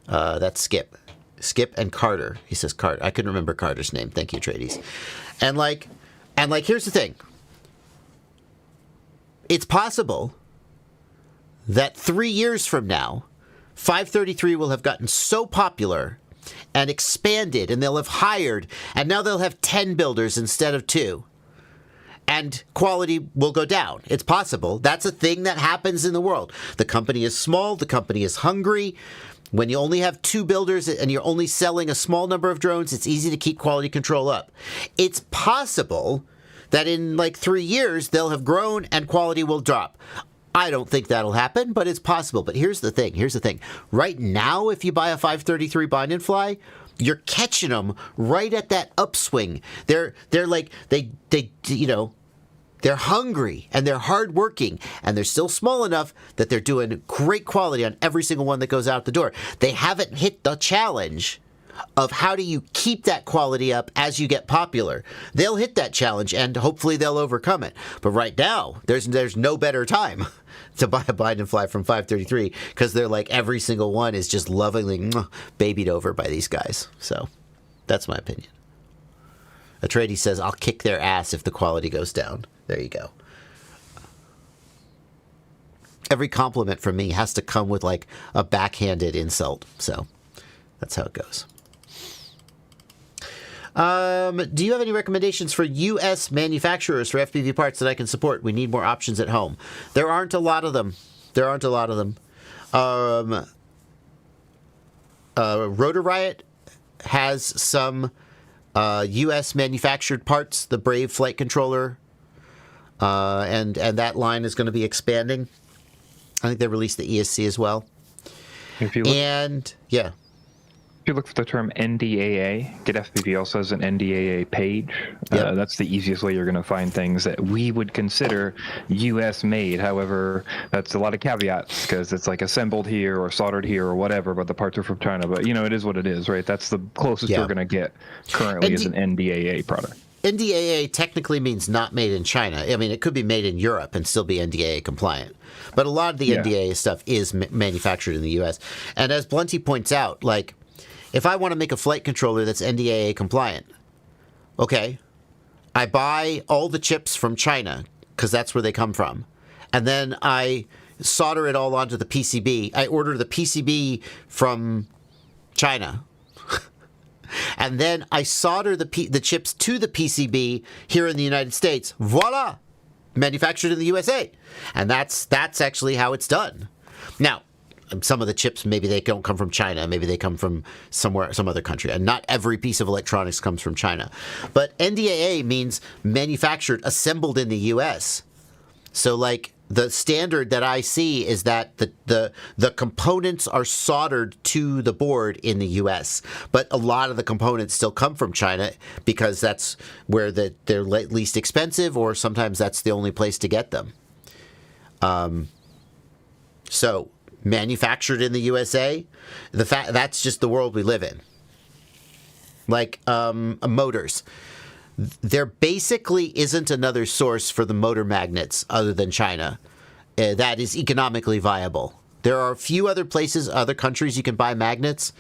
That's Skip. Skip and Carter. He says Carter. I couldn't remember Carter's name. Thank you, Atreides. And here's the thing. It's possible that 3 years from now, 533 will have gotten so popular and expanded, and they'll have hired, and now they'll have 10 builders instead of 2. And quality will go down. It's possible. That's a thing that happens in the world. The company is small. The company is hungry. When you only have 2 builders and you're only selling a small number of drones, it's easy to keep quality control up. It's possible that in 3 years, they'll have grown and quality will drop. I don't think that'll happen, but it's possible. But here's the thing. Right now, if you buy a 533 bind and fly, you're catching them right at that upswing. They're hungry and they're hardworking and they're still small enough that they're doing great quality on every single one that goes out the door. They haven't hit the challenge of how do you keep that quality up as you get popular. They'll hit that challenge and hopefully they'll overcome it. But right now, there's no better time to buy a bind and fly from 533 because they're every single one is just lovingly babied over by these guys. So that's my opinion. Atreides says, I'll kick their ass if the quality goes down. There you go. Every compliment from me has to come with a backhanded insult. So that's how it goes. Do you have any recommendations for U.S. manufacturers for FPV parts that I can support? We need more options at home. There aren't a lot of them. Rotor Riot has some U.S. manufactured parts, the Brave flight controller, and that line is going to be expanding. I think they released the ESC as well. If you look for the term NDAA, Get FPV also has an NDAA page. Yep. That's the easiest way you're going to find things that we would consider U.S. made. However, that's a lot of caveats because it's assembled here or soldered here or whatever, but the parts are from China. But, it is what it is, right? That's the closest we're going to get currently is an NDAA product. NDAA technically means not made in China. I mean, it could be made in Europe and still be NDAA compliant. But a lot of the NDAA stuff is manufactured in the U.S. And as Blunty points out, if I want to make a flight controller that's NDAA compliant, okay, I buy all the chips from China because that's where they come from. And then I solder it all onto the PCB. I order the PCB from China. And then I solder the chips to the PCB here in the United States. Voila! Manufactured in the USA. And that's actually how it's done. Now, some of the chips, maybe they don't come from China. Maybe they come from some other country. And not every piece of electronics comes from China. But NDAA means manufactured, assembled in the U.S. So, the standard that I see is that the components are soldered to the board in the U.S. But a lot of the components still come from China because that's where they're least expensive, or sometimes that's the only place to get them. So manufactured in the USA, that's just the world we live in. Motors. There basically isn't another source for the motor magnets other than China that is economically viable. There are a few other places, other countries you can buy magnets,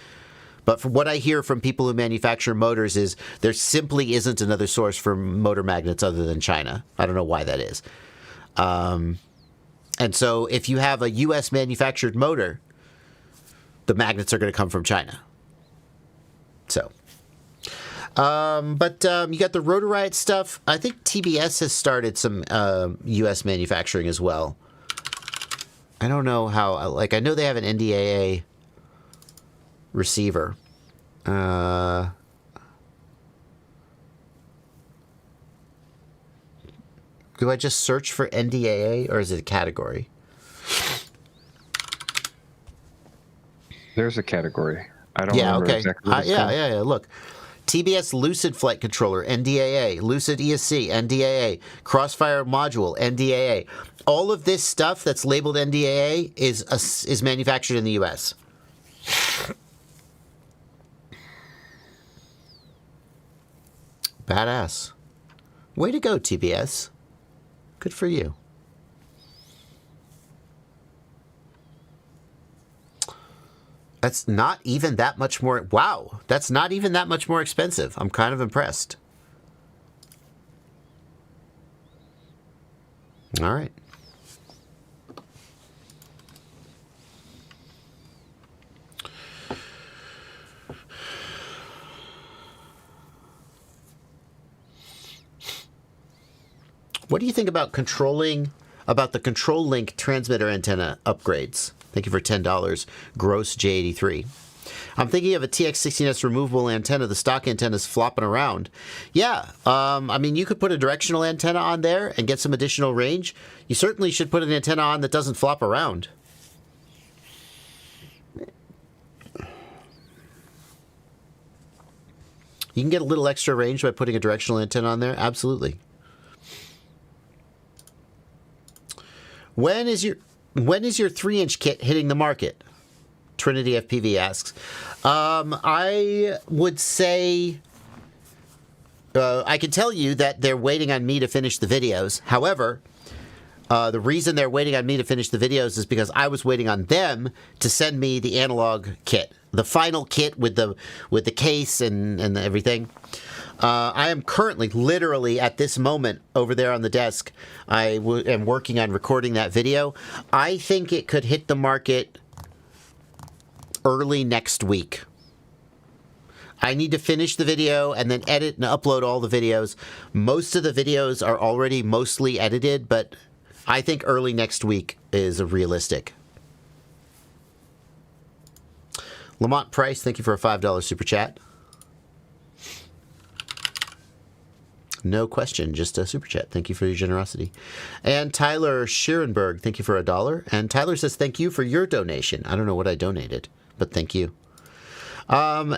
but from what I hear from people who manufacture motors is there simply isn't another source for motor magnets other than China. I don't know why that is. And so if you have a U.S. manufactured motor, the magnets are going to come from China. So... But you got the Rotor Riot stuff. I think TBS has started some U.S. manufacturing as well. I don't know how. I know they have an NDAA receiver. Do I just search for NDAA, or is it a category? There's a category. I don't remember exactly what it's called. Yeah. Look. TBS Lucid Flight Controller, NDAA. Lucid ESC, NDAA. Crossfire Module, NDAA. All of this stuff that's labeled NDAA is manufactured in the U.S. Badass. Way to go, TBS. Good for you. That's not even that much more. Wow, that's not even that much more expensive. I'm kind of impressed. All right. What do you think about the Control Link transmitter antenna upgrades? Thank you for $10. Gross J83. I'm thinking of a TX16S removable antenna. The stock antenna's flopping around. Yeah, I mean, you could put a directional antenna on there and get some additional range. You certainly should put an antenna on that doesn't flop around. You can get a little extra range by putting a directional antenna on there. Absolutely. When is your 3-inch kit hitting the market? Trinity FPV asks. I would say I can tell you that they're waiting on me to finish the videos. However, the reason they're waiting on me to finish the videos is because I was waiting on them to send me the analog kit, the final kit with the case and everything. I am currently, literally at this moment, over there on the desk. I am working on recording that video. I think it could hit the market early next week. I need to finish the video and then edit and upload all the videos. Most of the videos are already mostly edited, but I think early next week is realistic. Lamont Price, thank you for a $5 super chat. No question, just a super chat. Thank you for your generosity. And Tyler Scherenberg, thank you for $1. And Tyler says thank you for your donation. I don't know what I donated, but thank you. Tyler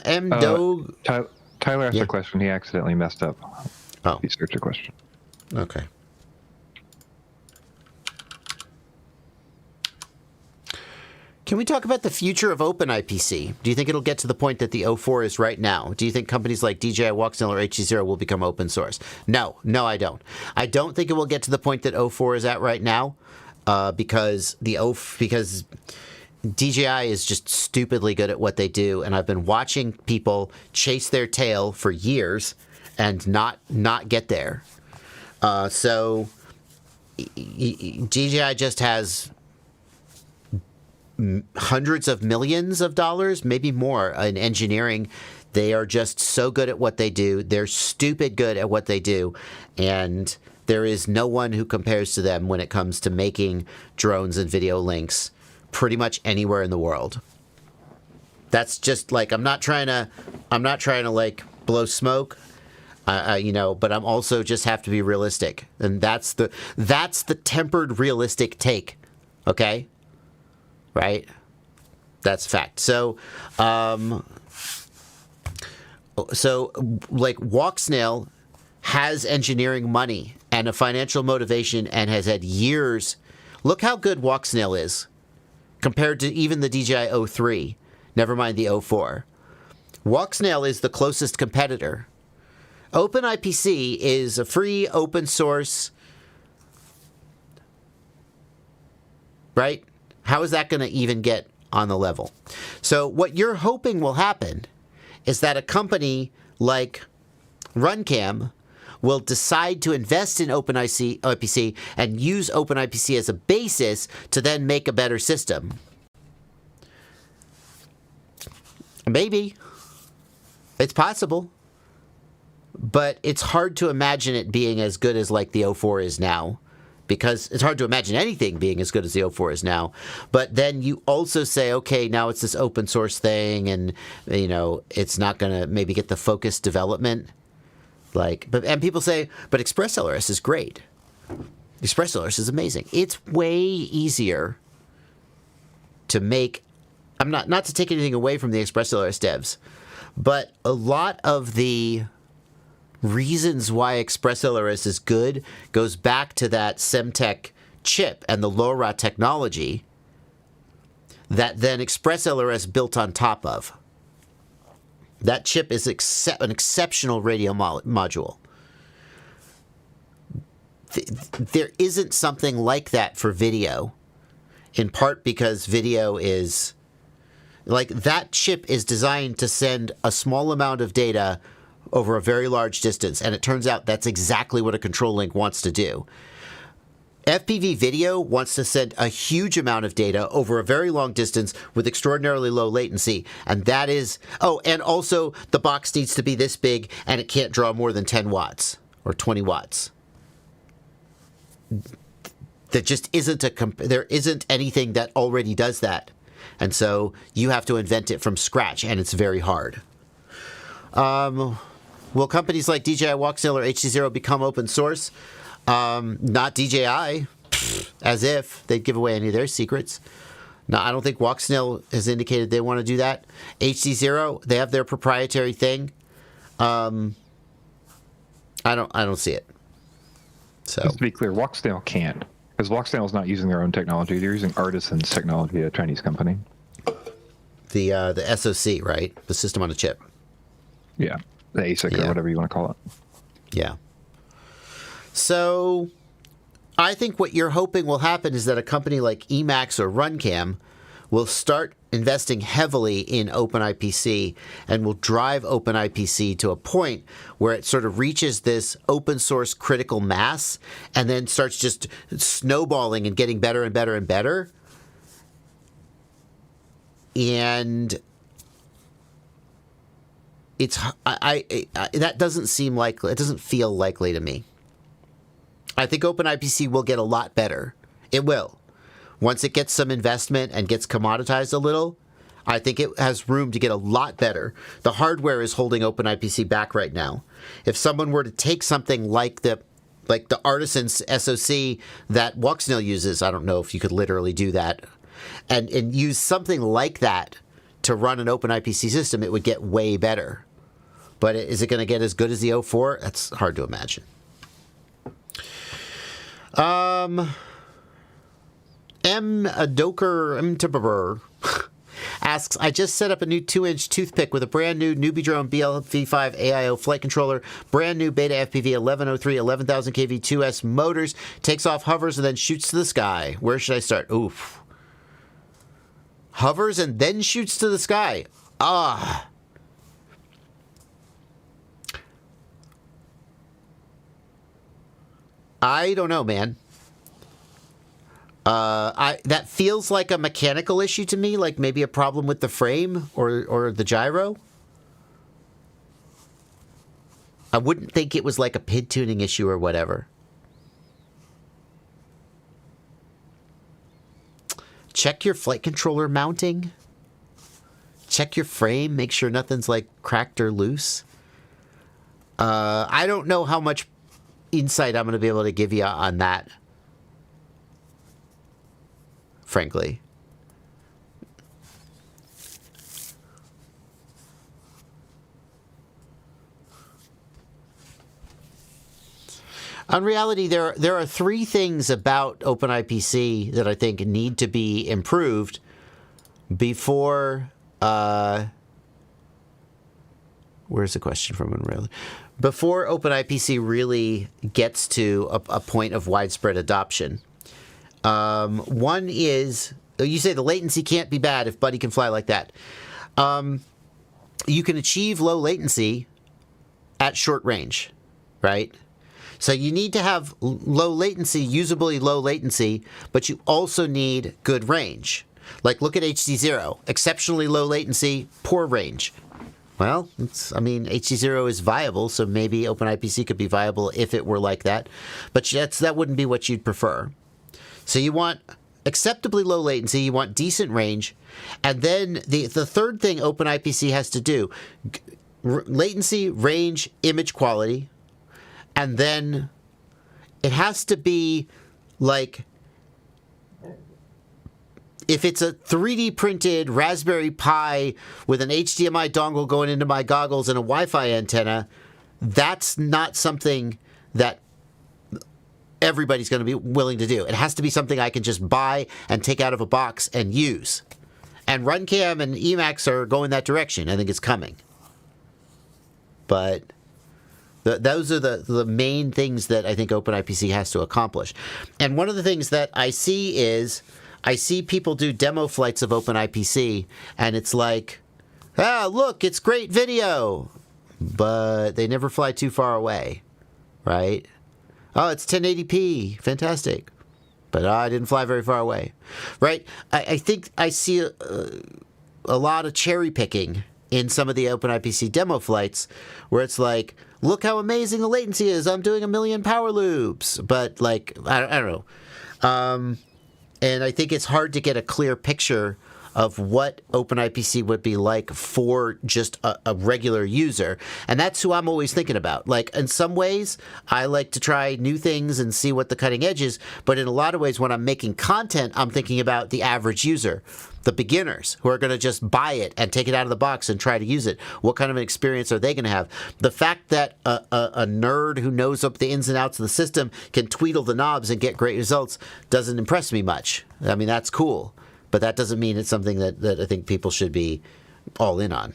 asked a question. He accidentally messed up. Oh. He searched a question. Okay. Can we talk about the future of OpenIPC? Do you think it'll get to the point that the O4 is right now? Do you think companies like DJI Goggles or HDZero will become open source? No, I don't. I don't think it will get to the point that O4 is at right now, because DJI is just stupidly good at what they do, and I've been watching people chase their tail for years and not get there. So DJI just has hundreds of millions of dollars, maybe more, in engineering. They are just so good at what they do. They're stupid good at what they do, and there is no one who compares to them when it comes to making drones and video links pretty much anywhere in the world. That's just like, I'm not trying to like blow smoke, but I'm also just have to be realistic, and that's the tempered realistic take. Okay. Right? That's fact. So like Walksnail has engineering money and a financial motivation and has had years. Look how good Walksnail is compared to even the DJI O3, never mind the O4. Walksnail is the closest competitor. OpenIPC is a free open source, right? How is that going to even get on the level? So what you're hoping will happen is that a company like RunCam will decide to invest in OpenIPC and use OpenIPC as a basis to then make a better system. Maybe. It's possible. But it's hard to imagine it being as good as like the O4 is now. Because it's hard to imagine anything being as good as the O4 is now. But then you also say, okay, now it's this open source thing, and it's not going to maybe get the focused development. And people say, but ExpressLRS is great. ExpressLRS is amazing. It's way easier to make. I'm not to take anything away from the ExpressLRS devs, but a lot of the reasons why ExpressLRS is good goes back to that Semtech chip and the LoRa technology that then ExpressLRS built on top of. That chip is an exceptional radio module. There isn't something like that for video, in part because video is Like, that chip is designed to send a small amount of data over a very large distance, and it turns out that's exactly what a control link wants to do. FPV video wants to send a huge amount of data over a very long distance with extraordinarily low latency, and that is... Oh, and also the box needs to be this big, and it can't draw more than 10 watts or 20 watts. There just isn't there isn't anything that already does that. And so you have to invent it from scratch, and it's very hard. Will companies like DJI Walksnail or HDZero become open source? Not DJI, as if they'd give away any of their secrets. No, I don't think Walksnail has indicated they want to do that. HDZero, they have their proprietary thing. I don't see it. So just to be clear, Walksnail can't, because Walksnail is not using their own technology. They're using Artisan's technology, a Chinese company. The SoC, right? The system on a chip. Yeah, the ASIC or whatever you want to call it. Yeah. So I think what you're hoping will happen is that a company like Emacs or RunCam will start investing heavily in OpenIPC and will drive OpenIPC to a point where it sort of reaches this open source critical mass and then starts just snowballing and getting better and better and better. And it's that doesn't seem likely. It doesn't feel likely to me. I think OpenIPC will get a lot better. It will. Once it gets some investment and gets commoditized a little, I think it has room to get a lot better. The hardware is holding OpenIPC back right now. If someone were to take something like the Artisan's SoC that Walksnail uses, I don't know if you could literally do that, and use something like that to run an OpenIPC system, it would get way better. But is it going to get as good as the 04? That's hard to imagine. Adoker asks, I just set up a new 2-inch toothpick with a brand new Newbie Drone BLV5 AIO flight controller, brand new Beta FPV 1103 11,000 kV 2S motors, takes off, hovers, and then shoots to the sky. Where should I start? Oof. Hovers and then shoots to the sky. Ah. I don't know, man. That feels like a mechanical issue to me, like maybe a problem with the frame or the gyro. I wouldn't think it was like a PID tuning issue or whatever. Check your flight controller mounting. Check your frame, make sure nothing's like cracked or loose. I don't know how much insight I'm going to be able to give you on that, frankly. On reality, there are three things about OpenIPC that I think need to be improved before... where's the question from Unreal? Before OpenIPC really gets to a point of widespread adoption. One is, you say the latency can't be bad if Buddy can fly like that. You can achieve low latency at short range, right? So you need to have low latency, usably low latency, but you also need good range. Like, look at HDZero. Exceptionally low latency, poor range. Well, HDZero is viable, so maybe OpenIPC could be viable if it were like that. But that wouldn't be what you'd prefer. So you want acceptably low latency, you want decent range, and then the third thing OpenIPC has to do, latency, range, image quality, and then it has to be like... If it's a 3D printed Raspberry Pi with an HDMI dongle going into my goggles and a Wi-Fi antenna, that's not something that everybody's going to be willing to do. It has to be something I can just buy and take out of a box and use. And RunCam and Emacs are going that direction. I think it's coming. But those are the main things that I think OpenIPC has to accomplish. And one of the things that I see is... I see people do demo flights of OpenIPC, and it's like, look, it's great video, but they never fly too far away, right? Oh, it's 1080p, fantastic, but I didn't fly very far away, right? I think I see a lot of cherry picking in some of the OpenIPC demo flights, where it's like, look how amazing the latency is. I'm doing 1 million power loops, but like I don't know. And I think it's hard to get a clear picture of what OpenIPC would be like for just a regular user. And that's who I'm always thinking about. Like, in some ways, I like to try new things and see what the cutting edge is. But in a lot of ways, when I'm making content, I'm thinking about the average user, the beginners who are going to just buy it and take it out of the box and try to use it. What kind of an experience are they going to have? The fact that a nerd who knows up the ins and outs of the system can tweedle the knobs and get great results doesn't impress me much. I mean, that's cool, but that doesn't mean it's something that I think people should be all in on.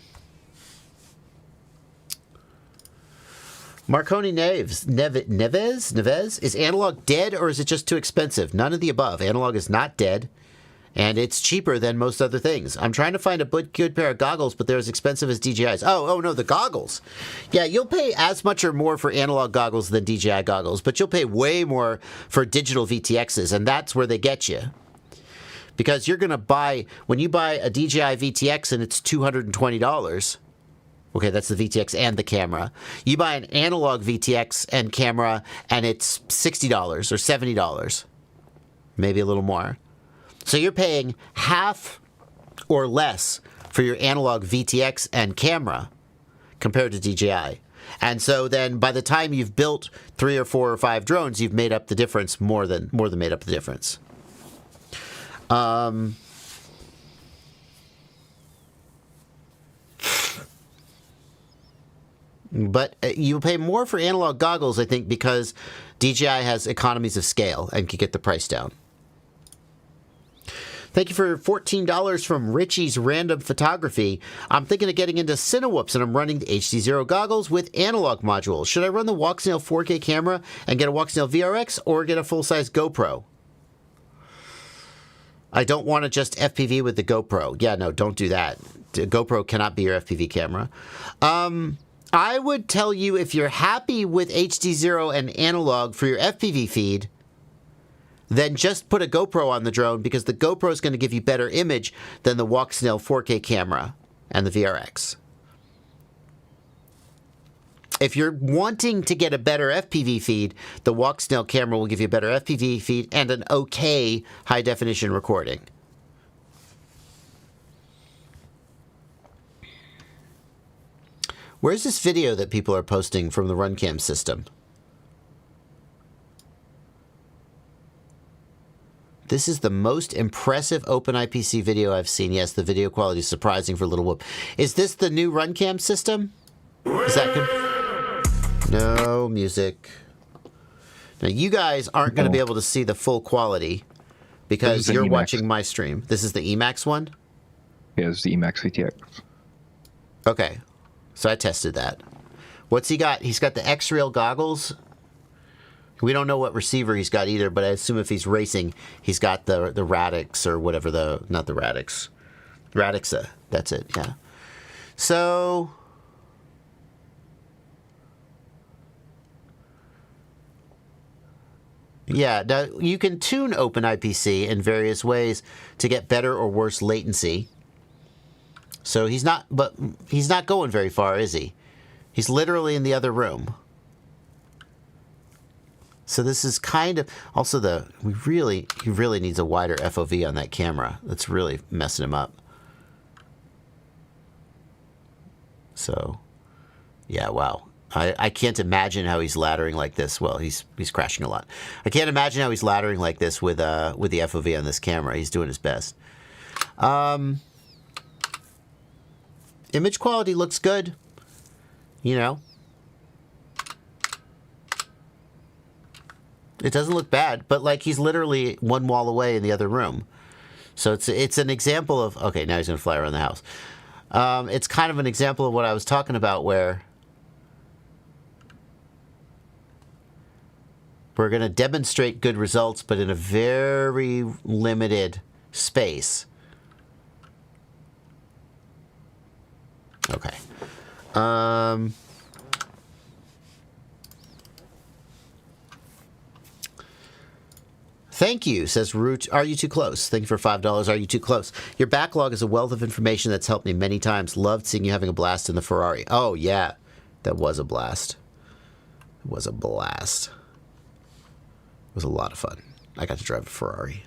Marconi Neves, is analog dead or is it just too expensive? None of the above. Analog is not dead. And it's cheaper than most other things. I'm trying to find a good pair of goggles, but they're as expensive as DJI's. Oh no, the goggles. Yeah, you'll pay as much or more for analog goggles than DJI goggles, but you'll pay way more for digital VTXs, and that's where they get you. Because you're going to buy, when you buy a DJI VTX and it's $220, okay, that's the VTX and the camera. You buy an analog VTX and camera, and it's $60 or $70, maybe a little more. So you're paying half or less for your analog VTX and camera compared to DJI. And so then by the time you've built 3 or 4 or 5 drones, you've made up the difference, more than made up the difference. But you pay more for analog goggles, I think, because DJI has economies of scale and can get the price down. Thank you for $14 from Richie's Random Photography. I'm thinking of getting into Cinewhoops, and I'm running the HDZero goggles with analog modules. Should I run the Walksnail 4K camera and get a Walksnail VRX, or get a full-size GoPro? I don't want to just FPV with the GoPro. Yeah, no, don't do that. The GoPro cannot be your FPV camera. I would tell you, if you're happy with HDZero and analog for your FPV feed, then just put a GoPro on the drone, because the GoPro is going to give you better image than the Walksnail 4K camera and the VRX. If you're wanting to get a better FPV feed, the Walksnail camera will give you a better FPV feed and an okay high-definition recording. Where's this video that people are posting from the RunCam system? This is the most impressive OpenIPC video I've seen. Yes, the video quality is surprising for Little Whoop. Is this the new RunCam system? Is that good? No music. Now, you guys aren't going to be able to see the full quality because you're watching my stream. This is the Emax one? Yeah, it's the Emax VTX. Okay. So I tested that. What's he got? He's got the X-Rail goggles. We don't know what receiver he's got either, but I assume if he's racing, he's got the Radix or whatever not the Radix. Radixa. That's it, yeah. So yeah, now you can tune OpenIPC in various ways to get better or worse latency. So he's not going very far, is he? He's literally in the other room. So this is kind of also he really needs a wider FOV on that camera. That's really messing him up. So, yeah, wow. I can't imagine how he's laddering like this. Well, he's crashing a lot. I can't imagine how he's laddering like this with the FOV on this camera. He's doing his best. Image quality looks good. You know. It doesn't look bad, but like he's literally one wall away in the other room. So it's an example of, okay, now he's going to fly around the house. It's kind of an example of what I was talking about, where we're going to demonstrate good results, but in a very limited space. Okay. Thank you, says Root. Are you too close? Thank you for $5. Are you too close? Your backlog is a wealth of information that's helped me many times. Loved seeing you having a blast in the Ferrari. Oh, yeah. That was a blast. It was a blast. It was a lot of fun. I got to drive a Ferrari.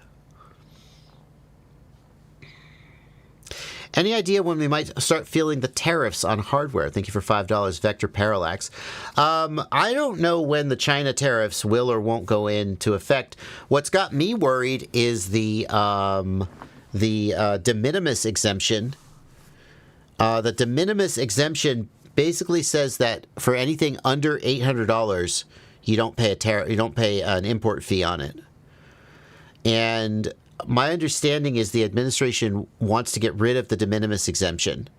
Any idea when we might start feeling the tariffs on hardware? Thank you for $5, Vector Parallax. I don't know when the China tariffs will or won't go into effect. What's got me worried is the de minimis exemption. The de minimis exemption basically says that for anything under $800, you don't pay you don't pay an import fee on it. And my understanding is the administration wants to get rid of the de minimis exemption.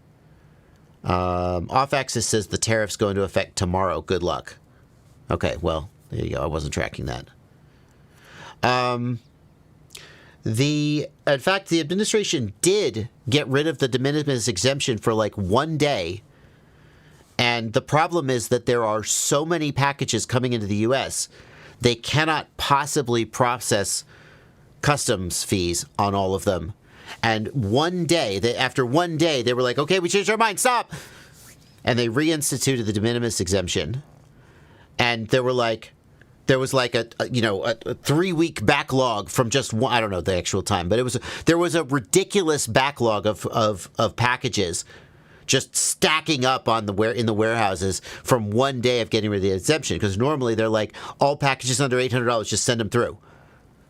Off-Axis says the tariffs go into effect tomorrow. Good luck. Okay, well, there you go. I wasn't tracking that. In fact, the administration did get rid of the de minimis exemption for like one day. And the problem is that there are so many packages coming into the U.S., they cannot possibly process customs fees on all of them. And one day, after one day, they were like, okay, we changed our mind, stop! And they reinstituted the de minimis exemption. And there was like a 3-week backlog from just one, I don't know the actual time, but there was a ridiculous backlog of packages just stacking up in the warehouses from one day of getting rid of the exemption. Because normally they're like, all packages under $800, just send them through,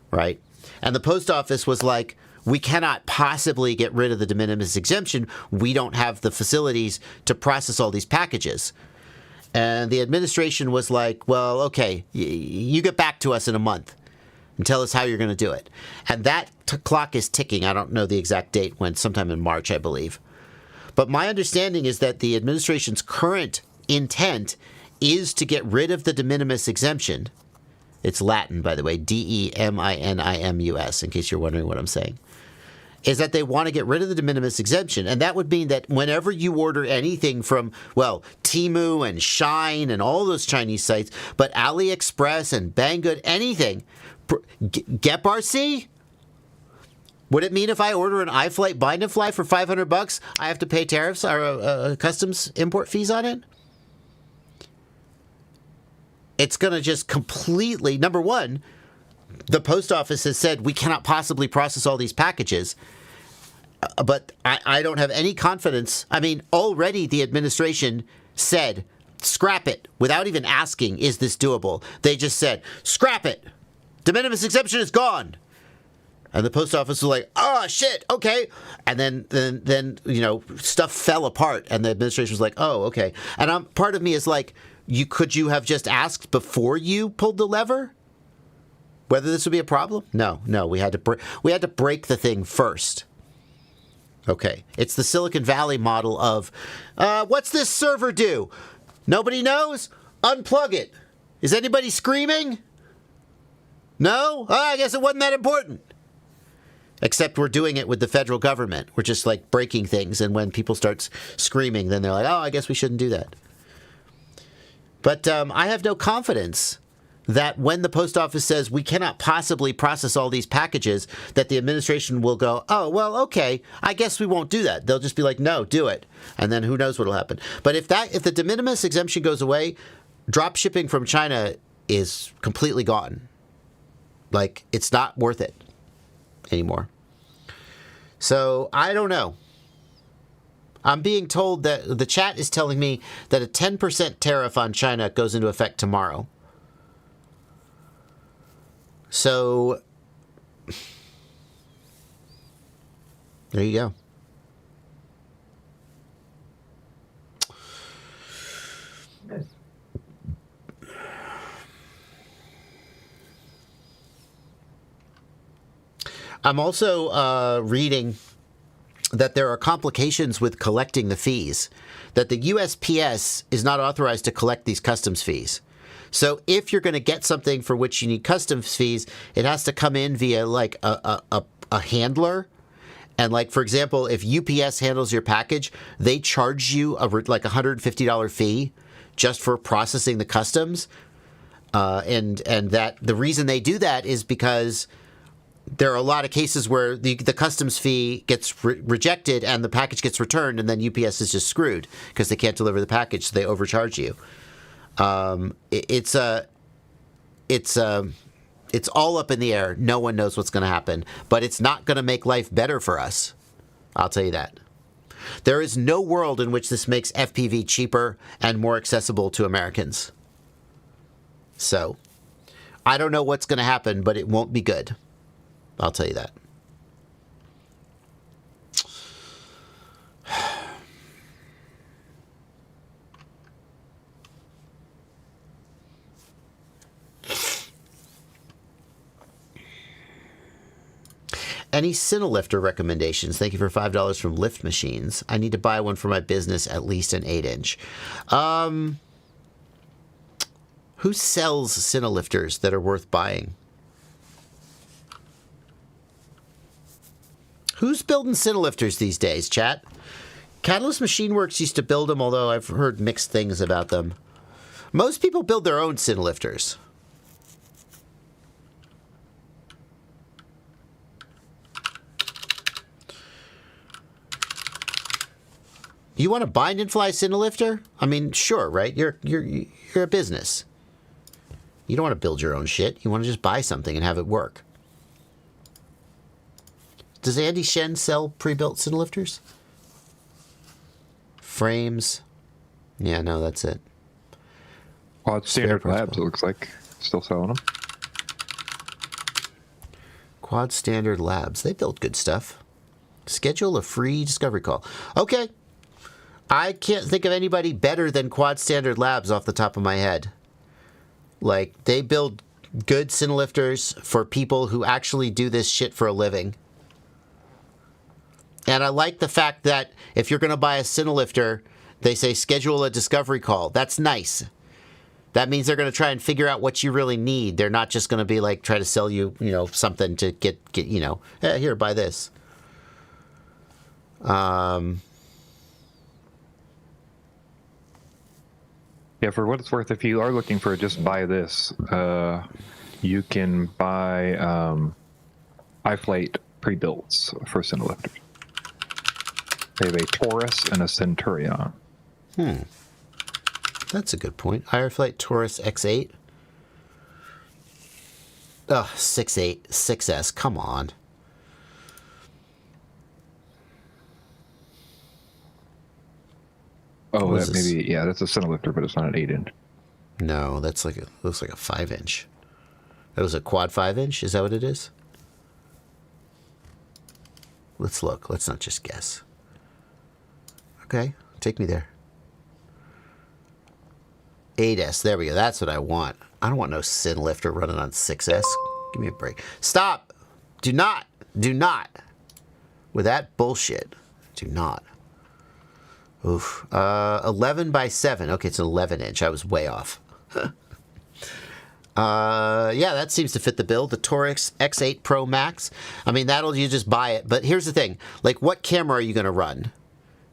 right? And the post office was like, we cannot possibly get rid of the de minimis exemption. We don't have the facilities to process all these packages. And the administration was like, well, okay, you get back to us in a month and tell us how you're going to do it. And that clock is ticking. I don't know the exact date, when sometime in March, I believe. But my understanding is that the administration's current intent is to get rid of the de minimis exemption. It's Latin, by the way, DEMINIMUS, in case you're wondering what I'm saying, is that they want to get rid of the de minimis exemption. And that would mean that whenever you order anything from, well, Temu and Shine and all those Chinese sites, but AliExpress and Banggood, anything, GEPRC? Would it mean if I order an iFlight bind and fly for $500, I have to pay tariffs or customs import fees on it? It's going to just completely, number one, the post office has said we cannot possibly process all these packages. But I don't have any confidence. I mean, already the administration said, scrap it, without even asking, is this doable? They just said, scrap it. De minimis exemption is gone. And the post office was like, oh, shit, okay. And then stuff fell apart. And the administration was like, oh, okay. And part of me is like, could you have just asked before you pulled the lever whether this would be a problem? No, we had to break the thing first. Okay, it's the Silicon Valley model of, what's this server do? Nobody knows? Unplug it. Is anybody screaming? No? Oh, I guess it wasn't that important. Except we're doing it with the federal government. We're just like breaking things, and when people start screaming, then they're like, oh, I guess we shouldn't do that. But I have no confidence that when the post office says we cannot possibly process all these packages, that the administration will go, oh, well, okay, I guess we won't do that. They'll just be like, no, do it. And then who knows what will happen. But if the de minimis exemption goes away, drop shipping from China is completely gone. Like, it's not worth it anymore. So I don't know. I'm being told that the chat is telling me that a 10% tariff on China goes into effect tomorrow. So there you go. I'm also reading that there are complications with collecting the fees, that the USPS is not authorized to collect these customs fees. So if you're going to get something for which you need customs fees, it has to come in via like a handler And like, for example, if UPS handles your package, they charge you like $150 fee just for processing the customs. And that the reason they do that is because there are a lot of cases where the customs fee gets rejected and the package gets returned, and then UPS is just screwed because they can't deliver the package, so they overcharge you. It's all up in the air. No one knows what's going to happen, but it's not going to make life better for us. I'll tell you that. There is no world in which this makes FPV cheaper and more accessible to Americans. So, I don't know what's going to happen, but it won't be good. I'll tell you that. Any Cinelifter recommendations? Thank you for $5 from Lift Machines. I need to buy one for my business, at least an 8-inch. Who sells Cinelifters that are worth buying? Who's building Cinelifters these days, chat? Catalyst Machine Works used to build them, although I've heard mixed things about them. Most people build their own Cinelifters. You want to bind and fly Cinelifter? I mean, sure, right? You're a business. You don't want to build your own shit. You want to just buy something and have it work. Does Andy Shen sell pre-built Cinelifters? Frames. Yeah, no, that's it. Well, it's Standard Labs, it looks like. Still selling them. Quad Standard Labs. They build good stuff. Schedule a free discovery call. Okay. I can't think of anybody better than Quad Standard Labs off the top of my head. Like, they build good Cinelifters for people who actually do this shit for a living. And I like the fact that if you're going to buy a Cinelifter, they say schedule a discovery call. That's nice. That means they're going to try and figure out what you really need. They're not just going to be like, try to sell you, something to get hey, here, buy this. Yeah, for what it's worth, if you are looking for just buy this, you can buy iFlight pre-builts for Cinelifters. They have a Taurus and a Centurion. That's a good point. iFlight Taurus X8. Ugh, 6.8, 6S, come on. Oh, that maybe, yeah, that's a Cinelifter, but it's not an 8-inch. No, that's like looks like a 5-inch. That was a quad 5-inch? Is that what it is? Let's look. Let's not just guess. Okay, take me there. 8S, there we go. That's what I want. I don't want no Cinelifter running on 6S. Give me a break. Stop! Do not! With that bullshit. Do not. Oof. 11 by 7. Okay, it's an 11-inch. I was way off. Yeah, that seems to fit the bill. The Taurus X8 Pro Max. I mean, you just buy it. But here's the thing. Like, what camera are you going to run?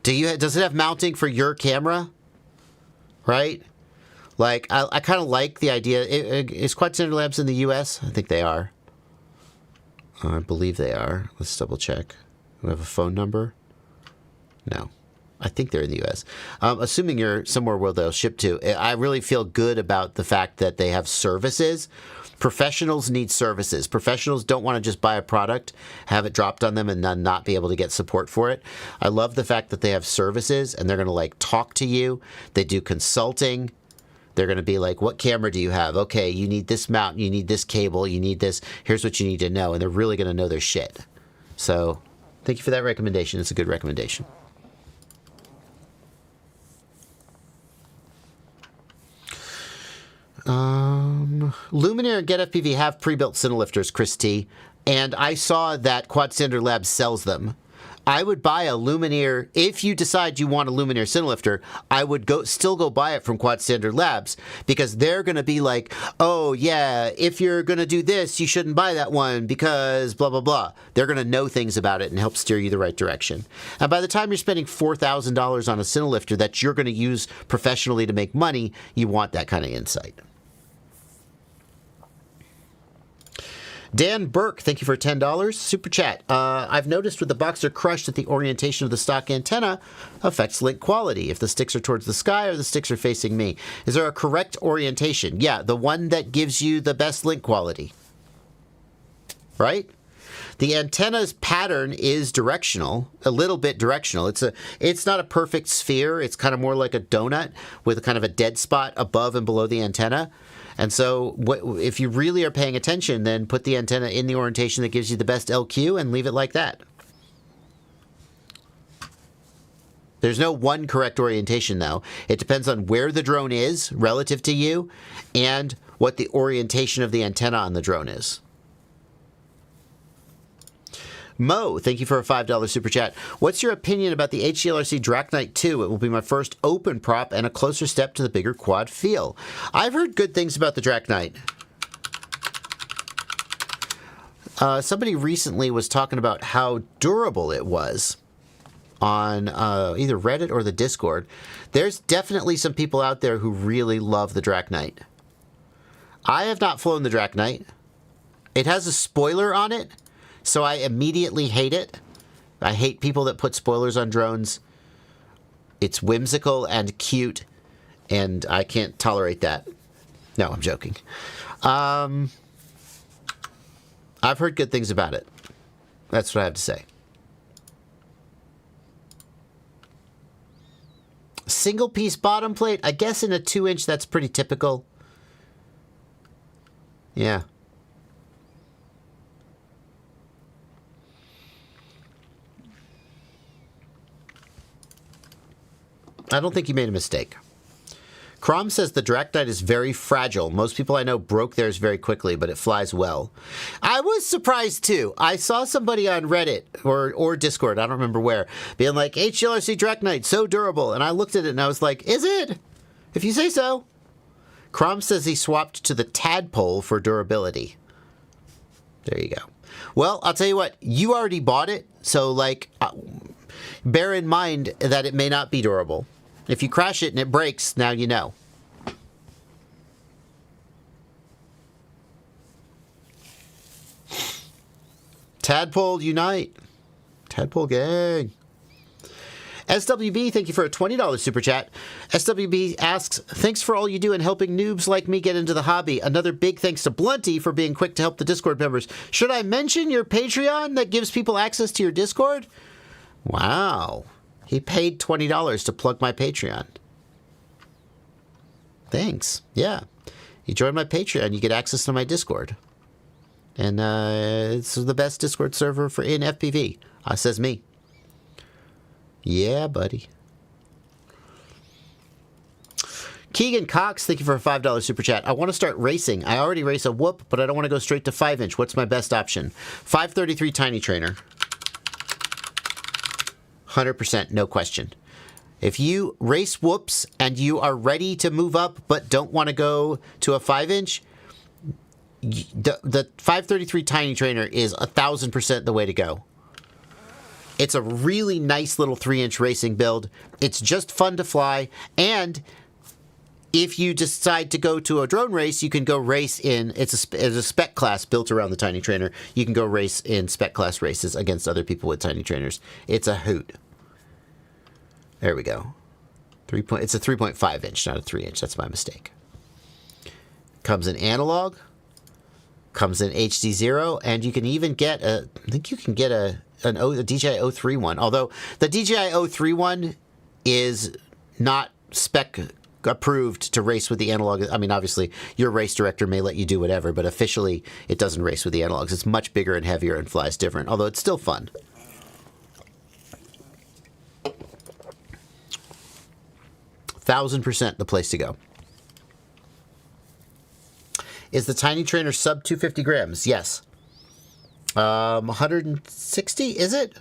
Does it have mounting for your camera? Right? Like, I kind of like the idea. Is Quad Standard Labs in the U.S.? I think they are. I believe they are. Let's double check. We have a phone number? No. I think they're in the U.S. Assuming you're somewhere where they'll ship to. I really feel good about the fact that they have services. Professionals need services. Professionals don't want to just buy a product, have it dropped on them, and then not be able to get support for it. I love the fact that they have services, and they're going to, like, talk to you. They do consulting. They're going to be like, what camera do you have? Okay, you need this mount, you need this cable, you need this. Here's what you need to know. And they're really going to know their shit. So thank you for that recommendation. It's a good recommendation. Luminaire and Get FPV have pre-built Cinelifters, Chris T. And I saw that Quad Standard Labs sells them. I would buy a Lumineer. If you decide you want a Lumineer Cinelifter, I would still go buy it from Quad Standard Labs, because they're going to be like, oh yeah, if you're going to do this, you shouldn't buy that one because blah, blah, blah. They're going to know things about it and help steer you the right direction. And by the time you're spending $4,000 on a Cinelifter that you're going to use professionally to make money, you want that kind of insight. Dan Burke, thank you for $10. Super chat. I've noticed with the Boxer Crush that the orientation of the stock antenna affects link quality. If the sticks are towards the sky or the sticks are facing me. Is there a correct orientation? Yeah, the one that gives you the best link quality. Right? The antenna's pattern is directional, a little bit directional. It's not a perfect sphere. It's kind of more like a donut with a kind of a dead spot above and below the antenna. And so if you really are paying attention, then put the antenna in the orientation that gives you the best LQ and leave it like that. There's no one correct orientation, though. It depends on where the drone is relative to you and what the orientation of the antenna on the drone is. Mo, thank you for a $5 super chat. What's your opinion about the HDLRC DraKnight 2? It will be my first open prop and a closer step to the bigger quad feel. I've heard good things about the DraKnight. Somebody recently was talking about how durable it was on either Reddit or the Discord. There's definitely some people out there who really love the DraKnight. I have not flown the DraKnight. It has a spoiler on it, so I immediately hate it. I hate people that put spoilers on drones. It's whimsical and cute, and I can't tolerate that. No, I'm joking. I've heard good things about it. That's what I have to say. Single piece bottom plate. I guess in a 2-inch, that's pretty typical. Yeah. I don't think you made a mistake. Crom says the DraKnight is very fragile. Most people I know broke theirs very quickly, but it flies well. I was surprised too. I saw somebody on Reddit or Discord, I don't remember where, being like, HDLRC DraKnight, so durable. And I looked at it and I was like, is it? If you say so. Crom says he swapped to the Tadpole for durability. There you go. Well, I'll tell you what, you already bought it, so like, bear in mind that it may not be durable. If you crash it and it breaks, now you know. Tadpole unite. Tadpole gang. SWB, thank you for a $20 super chat. SWB asks, thanks for all you do in helping noobs like me get into the hobby. Another big thanks to Blunty for being quick to help the Discord members. Should I mention your Patreon that gives people access to your Discord? Wow. He paid $20 to plug my Patreon. Thanks. Yeah. You join my Patreon, you get access to my Discord. And it's the best Discord server in FPV. Says me. Yeah, buddy. Keegan Cox, thank you for a $5 super chat. I want to start racing. I already race a Whoop, but I don't want to go straight to 5-inch. What's my best option? 533 Tiny Trainer. 100%, no question. If you race Whoops and you are ready to move up but don't want to go to a 5-inch, the 533 Tiny Trainer is 1,000% the way to go. It's a really nice little 3-inch racing build. It's just fun to fly, and if you decide to go to a drone race, you can go race in, it's a spec class built around the Tiny Trainer. You can go race in spec class races against other people with Tiny Trainers. It's a hoot. There we go. It's a 3.5 inch, not a 3-inch. That's my mistake. Comes in analog. Comes in HDZero, and you can even get I think you can get a DJI 03 one. Although the DJI 03 one is not spec approved to race with the analog. I mean, obviously, your race director may let you do whatever, but officially, it doesn't race with the analogs. It's much bigger and heavier and flies different, although it's still fun. %1,000% the place to go. Is the Tiny Trainer sub 250 grams? Yes. 160, is it?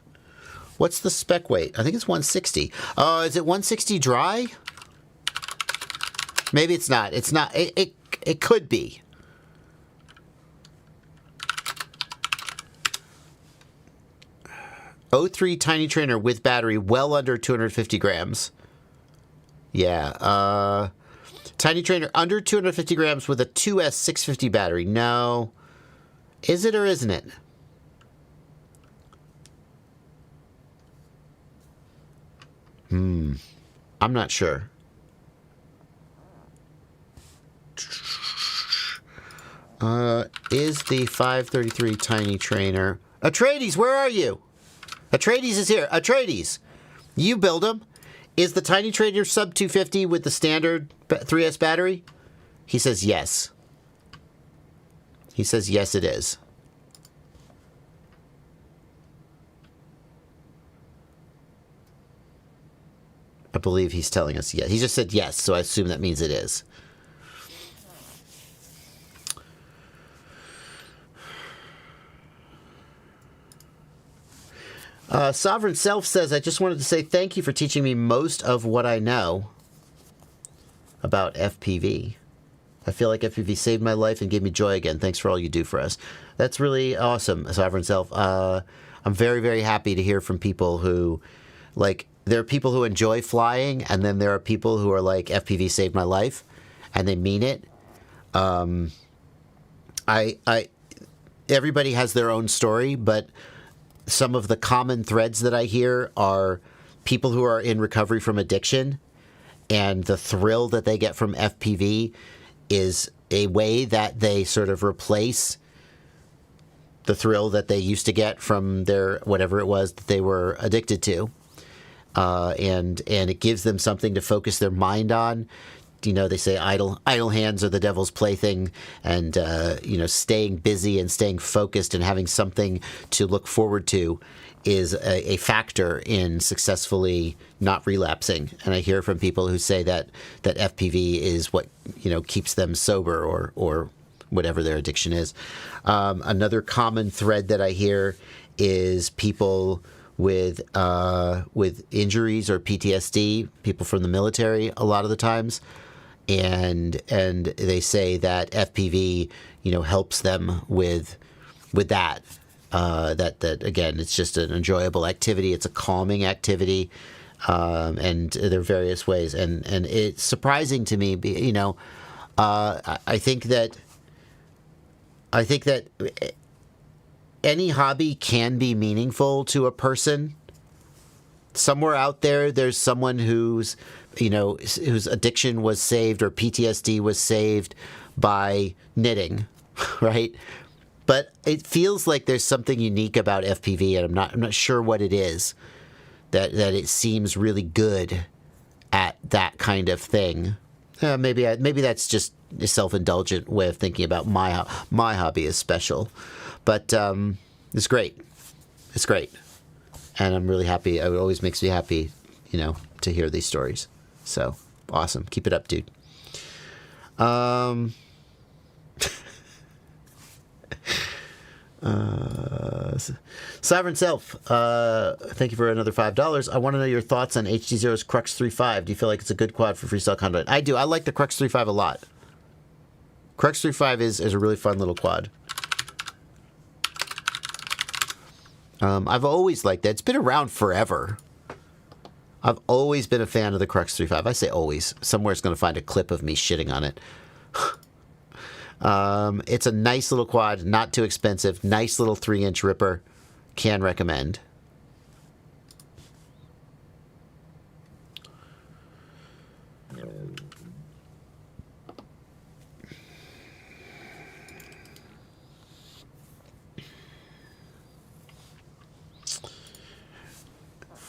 What's the spec weight? I think it's 160. Is it 160 dry? Maybe it's not. It's not. It could be. O3 Tiny Trainer with battery well under 250 grams. Yeah. Tiny Trainer under 250 grams with a 2S 650 battery. No. Is it or isn't it? I'm not sure. Is the 533 Tiny Trainer... Atreides, where are you? Atreides is here. Atreides, you build them. Is the Tiny Trainer sub 250 with the standard 3S battery? He says yes. He says yes, it is. I believe he's telling us yes. He just said yes, so I assume that means it is. Sovereign Self says, I just wanted to say thank you for teaching me most of what I know about FPV. I feel like FPV saved my life and gave me joy again. Thanks for all you do for us. That's really awesome, Sovereign Self. I'm very, very happy to hear from people who, like, there are people who enjoy flying, and then there are people who are like, FPV saved my life, and they mean it. Everybody has their own story, but some of the common threads that I hear are people who are in recovery from addiction, and the thrill that they get from FPV is a way that they sort of replace the thrill that they used to get from their whatever it was that they were addicted to. And it gives them something to focus their mind on. You know, they say idle hands are the devil's plaything, and staying busy and staying focused and having something to look forward to is a factor in successfully not relapsing. And I hear from people who say that FPV is what, keeps them sober or whatever their addiction is. Another common thread that I hear is people with injuries or PTSD, people from the military a lot of the times, and they say that FPV helps them with that. That again, it's just an enjoyable activity. It's a calming activity, and there are various ways. And it's surprising to me. I think that any hobby can be meaningful to a person. Somewhere out there, there's someone whose addiction was saved or PTSD was saved by knitting, right? But it feels like there's something unique about FPV, and I'm not sure what it is that it seems really good at that kind of thing. Maybe that's just a self-indulgent way of thinking about my hobby is special. But it's great. It's great. And I'm really happy. It always makes me happy, to hear these stories. So, awesome. Keep it up, dude. Sovereign Self, thank you for another $5. I want to know your thoughts on HDZero's Krux 3.5. Do you feel like it's a good quad for freestyle content? I do. I like the Krux 3.5 a lot. Krux 3.5 is a really fun little quad. I've always liked that. It's been around forever. I've always been a fan of the Krux 3.5. I say always. Somewhere's going to find a clip of me shitting on it. It's a nice little quad, not too expensive, nice little 3-inch ripper. Can recommend.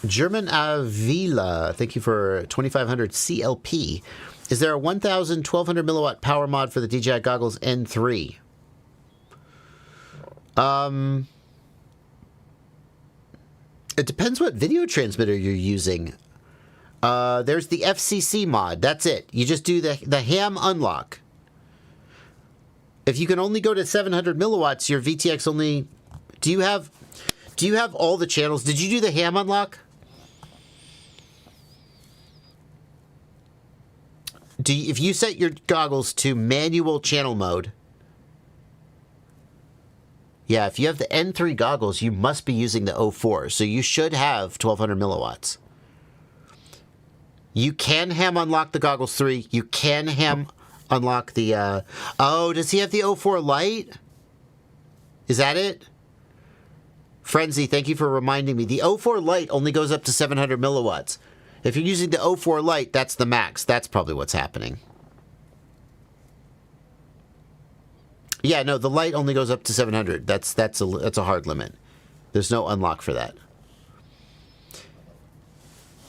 German Avila, thank you for 2500 CLP. Is there a 1200 milliwatt power mod for the DJI Goggles N3? It depends what video transmitter you're using. There's the FCC mod. That's it. You just do the ham unlock. If you can only go to 700 milliwatts, your VTX only... Do Do you have all the channels? Did you do the ham unlock? If you set your goggles to manual channel mode, yeah, if you have the N3 goggles, you must be using the 04, so you should have 1200 milliwatts. You can ham unlock the Goggles 3. You can ham unlock the... oh, does he have the 04 Lite? Is that it? Frenzy, thank you for reminding me. The 04 Lite only goes up to 700 milliwatts. If you're using the 04 Lite, that's the max. That's probably what's happening. Yeah, no, the Lite only goes up to 700. That's a hard limit. There's no unlock for that.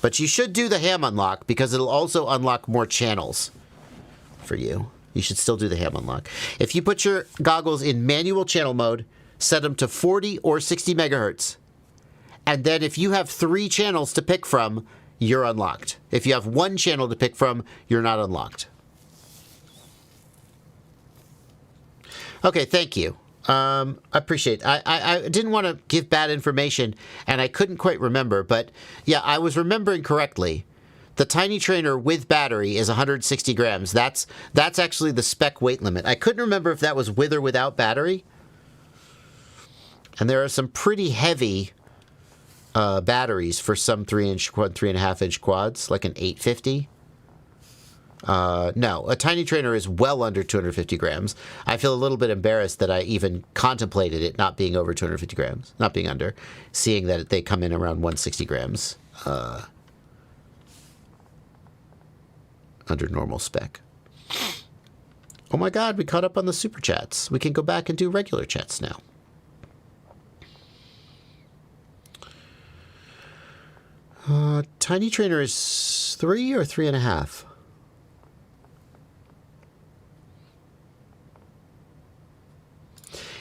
But you should do the ham unlock because it'll also unlock more channels for you. You should still do the ham unlock. If you put your goggles in manual channel mode, set them to 40 or 60 megahertz, and then if you have 3 channels to pick from, you're unlocked. If you have 1 channel to pick from, you're not unlocked. Okay, thank you. I appreciate it. I didn't want to give bad information, and I couldn't quite remember, but yeah, I was remembering correctly. The Tiny Trainer with battery is 160 grams. That's actually the spec weight limit. I couldn't remember if that was with or without battery. And there are some pretty heavy batteries for some 3-inch quad, 3.5-inch quads, like an 850. No, a Tiny Trainer is well under 250 grams. I feel a little bit embarrassed that I even contemplated it not being over 250 grams, not being under, seeing that they come in around 160 grams under normal spec. Oh my god, we caught up on the super chats. We can go back and do regular chats now. Tiny Trainer is 3 or 3.5?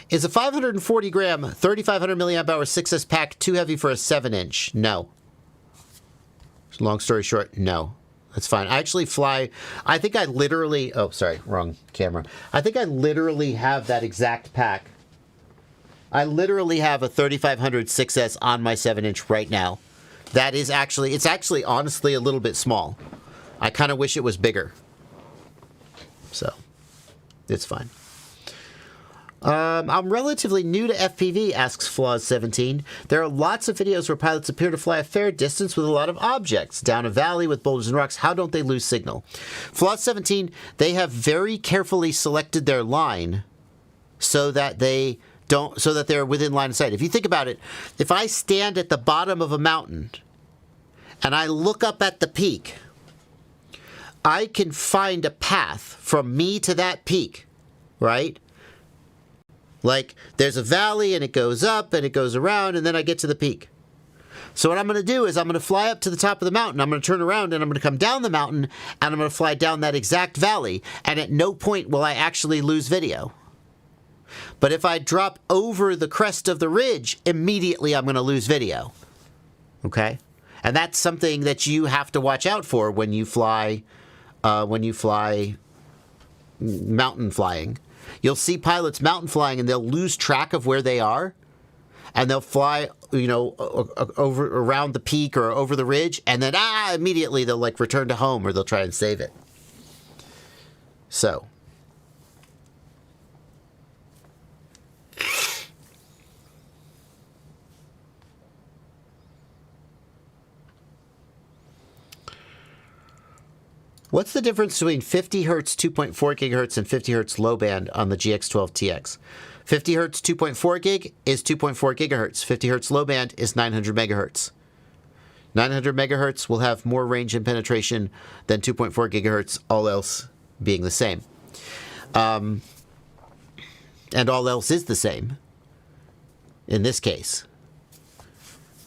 Is a 540 gram, 3500 milliamp hour 6S pack too heavy for a 7-inch? No. Long story short, no. That's fine. I actually fly, I think I literally, oh, sorry, wrong camera. I think I literally have that exact pack. I literally have a 3500 6S on my 7-inch right now. That is actually, it's actually honestly a little bit small. I kind of wish it was bigger. So, it's fine. I'm relatively new to FPV, asks Flaws17. There are lots of videos where pilots appear to fly a fair distance with a lot of objects. Down a valley with boulders and rocks, how don't they lose signal? Flaws17, they have very carefully selected their line so that they don't, so that they're within line of sight. If you think about it, if I stand at the bottom of a mountain and I look up at the peak, I can find a path from me to that peak, right? Like, there's a valley, and it goes up, and it goes around, and then I get to the peak. So what I'm going to do is I'm going to fly up to the top of the mountain, I'm going to turn around, and I'm going to come down the mountain, and I'm going to fly down that exact valley, and at no point will I actually lose video. But if I drop over the crest of the ridge, immediately I'm going to lose video. Okay? And that's something that you have to watch out for when you fly mountain flying. You'll see pilots mountain flying and they'll lose track of where they are, and they'll fly, over around the peak or over the ridge, and then immediately they'll like return to home, or they'll try and save it. So what's the difference between 50 Hz 2.4 gigahertz and 50 Hz low band on the GX12TX? 50 Hz 2.4 gig is 2.4 gigahertz. 50 Hz low band is 900 megahertz. 900 megahertz will have more range and penetration than 2.4 gigahertz, all else being the same. And all else is the same in this case.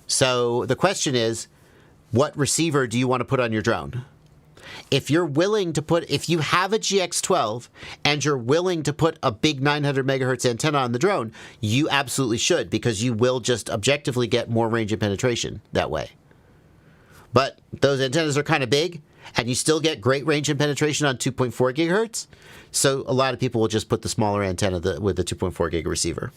So the question is, what receiver do you want to put on your drone? If you're willing to put, if you have a GX12 and you're willing to put a big 900 megahertz antenna on the drone, you absolutely should, because you will just objectively get more range and penetration that way. But those antennas are kind of big, and you still get great range and penetration on 2.4 gigahertz. So a lot of people will just put the smaller antenna with the 2.4 gig receiver.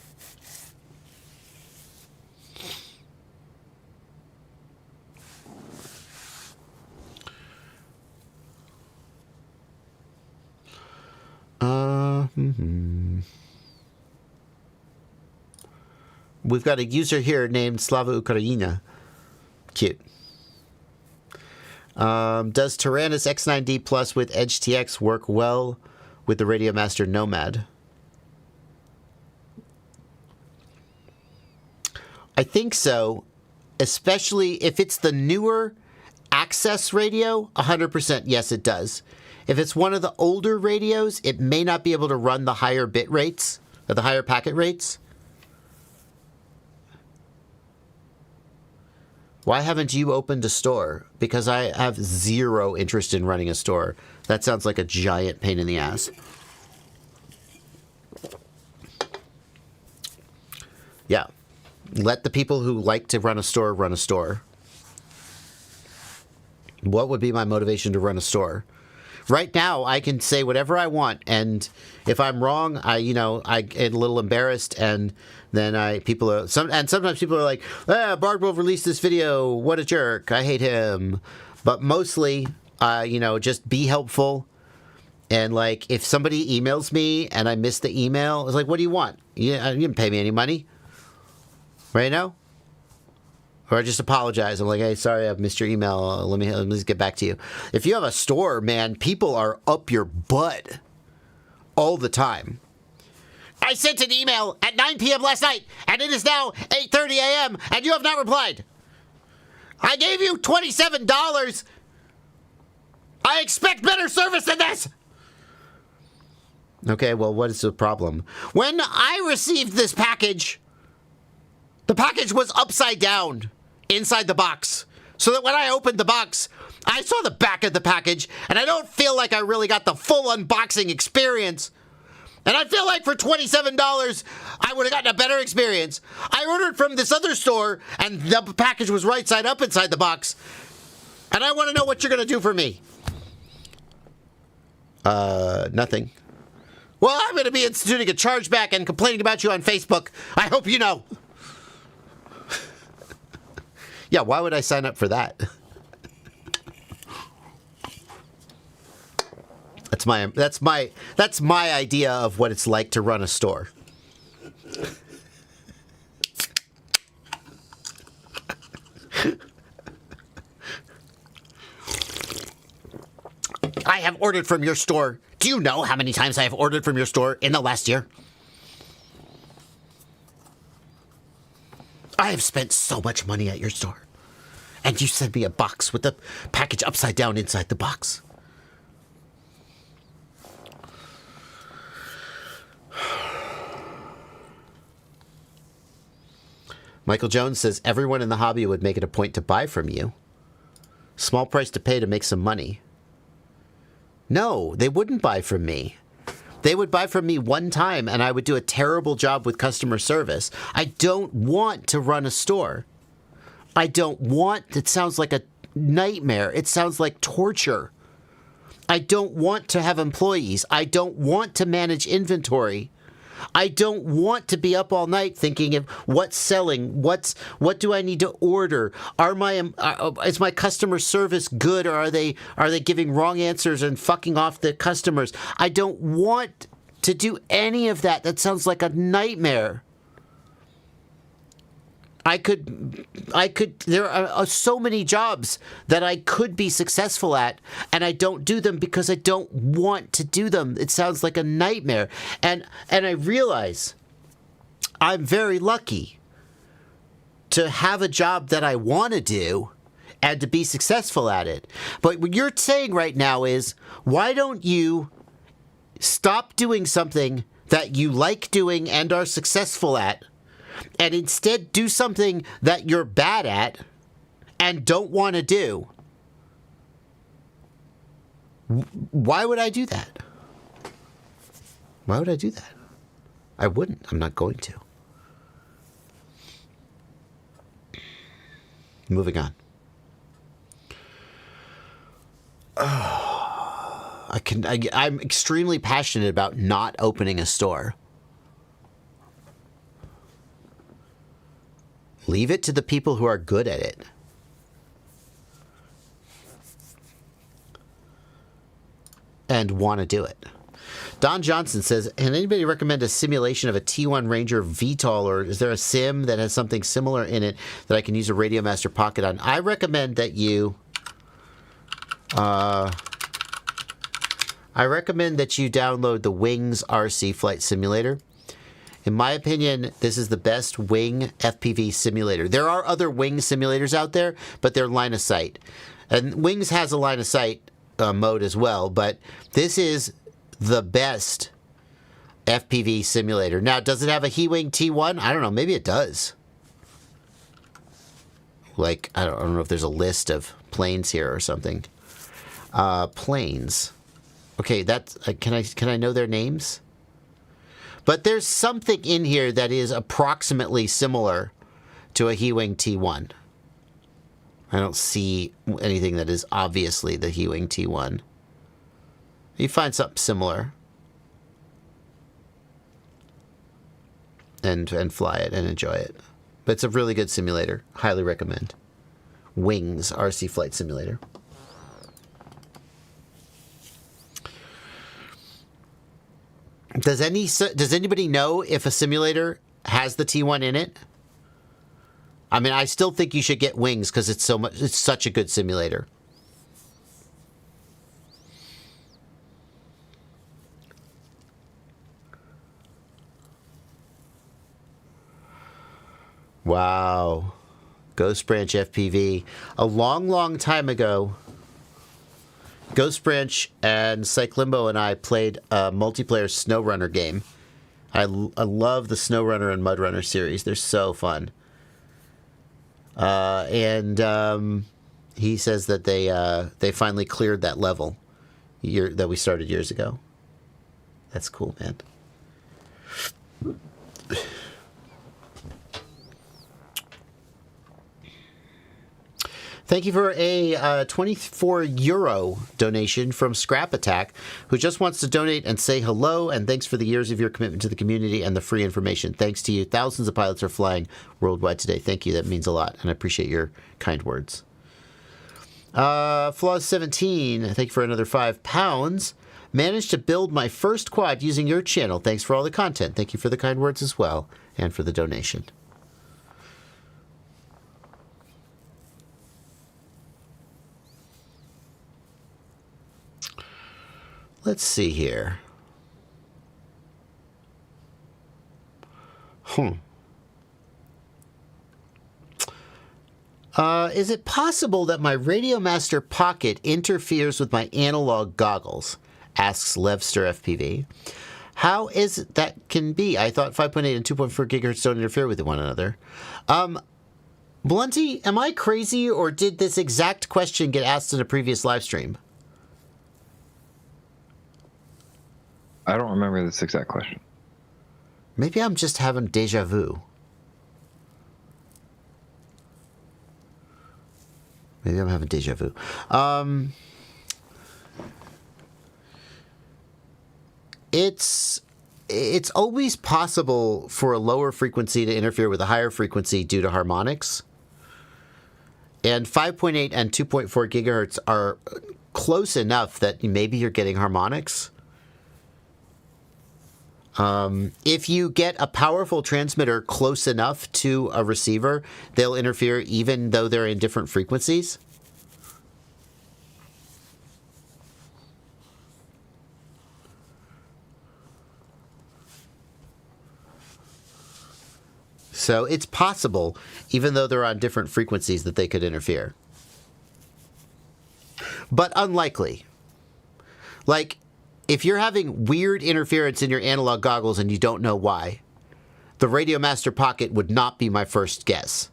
We've got a user here named Slava Ukraina. Cute. Does Taranis X9D Plus with Edge TX work well with the Radiomaster Nomad? I think so, especially if it's the newer Access radio, 100% yes, it does. If it's one of the older radios, it may not be able to run the higher bit rates, or the higher packet rates. Why haven't you opened a store? Because I have zero interest in running a store. That sounds like a giant pain in the ass. Yeah. Let the people who like to run a store run a store. What would be my motivation to run a store? Right now, I can say whatever I want, and if I'm wrong, I get a little embarrassed, and then sometimes people are like, Bardwell released this video, what a jerk, I hate him. But mostly, just be helpful. And like, if somebody emails me and I miss the email, it's like, what do you want? You didn't pay me any money. Right now? Or I just apologize. I'm like, hey, sorry, I've missed your email. Let me get back to you. If you have a store, man, people are up your butt all the time. I sent an email at 9 p.m. last night, and it is now 8:30 a.m., and you have not replied. I gave you $27. I expect better service than this. Okay, well, what is the problem? When I received this package, the package was upside down inside the box, so that when I opened the box, I saw the back of the package, and I don't feel like I really got the full unboxing experience. And I feel like for $27, I would have gotten a better experience. I ordered from this other store, and the package was right side up inside the box. And I want to know what you're going to do for me. Nothing. Well, I'm going to be instituting a chargeback and complaining about you on Facebook. I hope you know. Yeah, why would I sign up for that? That's my idea of what it's like to run a store. I have ordered from your store. Do you know how many times I have ordered from your store in the last year? I have spent so much money at your store. And you send me a box with the package upside down inside the box. Michael Jones says, everyone in the hobby would make it a point to buy from you. Small price to pay to make some money. No, they wouldn't buy from me. They would buy from me one time, and I would do a terrible job with customer service. I don't want to run a store. It sounds like a nightmare. It sounds like torture. I don't want to have employees. I don't want to manage inventory. I don't want to be up all night thinking of what's selling, what do I need to order? Is my customer service good, or are they giving wrong answers and fucking off the customers? I don't want to do any of that. That sounds like a nightmare. There are so many jobs that I could be successful at, and I don't do them because I don't want to do them. It sounds like a nightmare. And I realize I'm very lucky to have a job that I want to do and to be successful at it. But what you're saying right now is, why don't you stop doing something that you like doing and are successful at, and instead do something that you're bad at and don't want to do? Why would I do that? Why would I do that? I wouldn't. I'm not going to. Moving on. I'm extremely passionate about not opening a store. Leave it to the people who are good at it. And want to do it. Don Johnson says, can anybody recommend a simulation of a T1 Ranger VTOL, or is there a sim that has something similar in it that I can use a Radio Master Pocket on? I recommend that you download the Wings RC Flight Simulator. In my opinion, this is the best wing FPV simulator. There are other wing simulators out there, but they're line of sight. And Wings has a line of sight mode as well, but this is the best FPV simulator. Now, does it have a He-Wing T1? I don't know. Maybe it does. Like, I don't know if there's a list of planes here or something. Planes. Okay, that's can I know their names? But there's something in here that is approximately similar to a He-Wing T1. I don't see anything that is obviously the He-Wing T1. You find something similar and fly it and enjoy it. But it's a really good simulator. Highly recommend. Wings RC Flight Simulator. Does anybody know if a simulator has the T1 in it? I mean, I still think you should get Wings because it's such a good simulator. Wow. Ghost Branch FPV. A long, long time ago, Ghost Branch and Cyclimbo and I played a multiplayer SnowRunner game. I love the SnowRunner and MudRunner series. They're so fun. And he says that they finally cleared that level that we started years ago. That's cool, man. Thank you for a 24 euro donation from Scrap Attack, who just wants to donate and say hello, and thanks for the years of your commitment to the community and the free information. Thanks to you, thousands of pilots are flying worldwide today. Thank you. That means a lot, and I appreciate your kind words. Flaws17, thank you for another £5. Managed to build my first quad using your channel. Thanks for all the content. Thank you for the kind words as well, and for the donation. Let's see here. Is it possible that my Radio Master Pocket interferes with my analog goggles? Asks Levster FPV. How is it that can be? I thought 5.8 and 2.4 gigahertz don't interfere with one another. Blunty, am I crazy, or did this exact question get asked in a previous live stream? I don't remember this exact question. Maybe I'm just having deja vu. Maybe I'm having deja vu. It's always possible for a lower frequency to interfere with a higher frequency due to harmonics. And 5.8 and 2.4 gigahertz are close enough that maybe you're getting harmonics. If you get a powerful transmitter close enough to a receiver, they'll interfere even though they're in different frequencies. So it's possible, even though they're on different frequencies, that they could interfere. But unlikely. Like, if you're having weird interference in your analog goggles and you don't know why, the Radio Master Pocket would not be my first guess.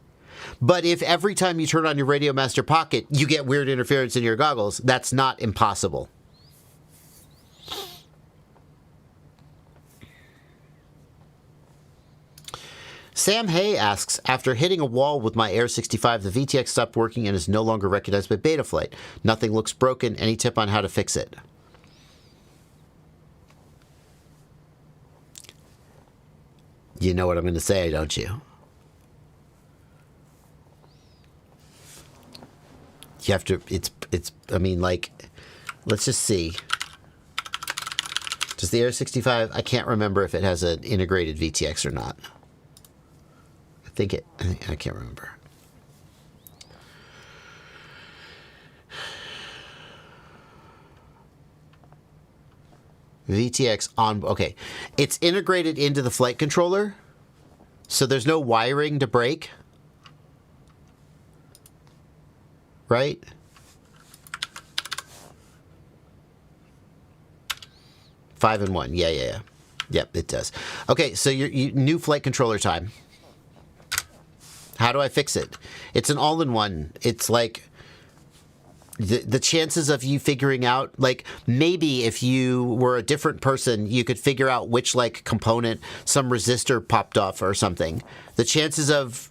But if every time you turn on your Radio Master Pocket, you get weird interference in your goggles, that's not impossible. Sam Hay asks, after hitting a wall with my Air 65, the VTX stopped working and is no longer recognized by Betaflight. Nothing looks broken. Any tip on how to fix it? You know what I'm going to say, don't you? You have to, I mean, like, let's just see. Does the Air 65? I can't remember if it has an integrated VTX or not. I can't remember. VTX on, okay. It's integrated into the flight controller, so there's no wiring to break. Right? Five and one. Yeah. Yep, it does. Okay, so your new flight controller time. How do I fix it? It's an all-in-one. It's like the chances of you figuring out, like, maybe if you were a different person, you could figure out which, like, component, some resistor popped off or something. The chances of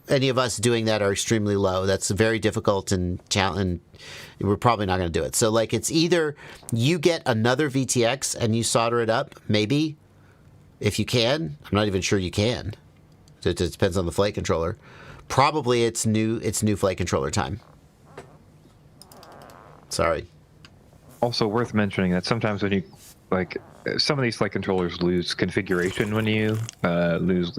any of us doing that are extremely low. That's very difficult and we're probably not going to do it. So, like, it's either you get another VTX and you solder it up, maybe, if you can. I'm not even sure you can. It depends on the flight controller. Probably it's new flight controller time. Sorry. Also worth mentioning that sometimes when you, like, some of these flight controllers lose configuration when you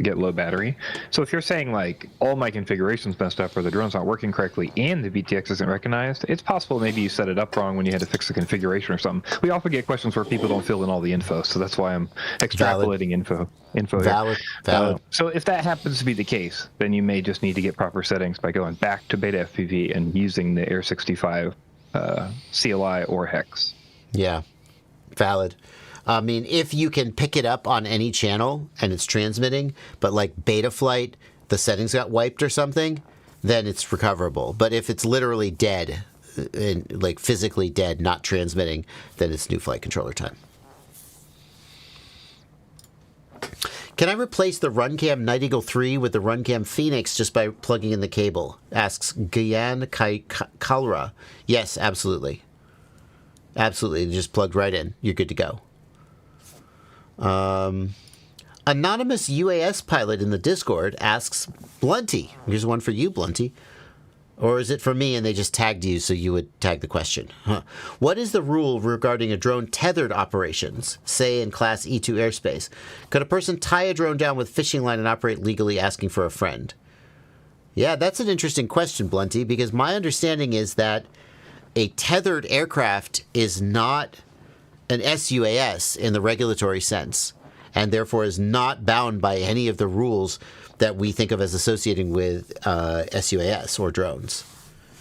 get low battery. So if you're saying, like, all my configuration's messed up or the drone's not working correctly and the VTX isn't recognized, it's possible maybe you set it up wrong when you had to fix the configuration or something. We often get questions where people don't fill in all the info, so that's why I'm extrapolating info Valid. So if that happens to be the case, then you may just need to get proper settings by going back to beta FPV and using the Air 65 CLI or HEX. Yeah, valid. I mean, if you can pick it up on any channel and it's transmitting, but like beta flight, the settings got wiped or something, then it's recoverable. But if it's literally dead, like physically dead, not transmitting, then it's new flight controller time. Can I replace the Runcam Night Eagle 3 with the Runcam Phoenix just by plugging in the cable? Asks Gyan Kalra. Yes, absolutely. Absolutely. Just plugged right in. You're good to go. Anonymous UAS pilot in the Discord asks Blunty. Here's one for you, Blunty. Or is it for me and they just tagged you so you would tag the question? Huh. What is the rule regarding a drone tethered operations, say in Class E2 airspace? Could a person tie a drone down with fishing line and operate legally asking for a friend? Yeah, that's an interesting question, Blunty, because my understanding is that a tethered aircraft is not an SUAS in the regulatory sense, and therefore is not bound by any of the rules that we think of as associating with SUAS or drones.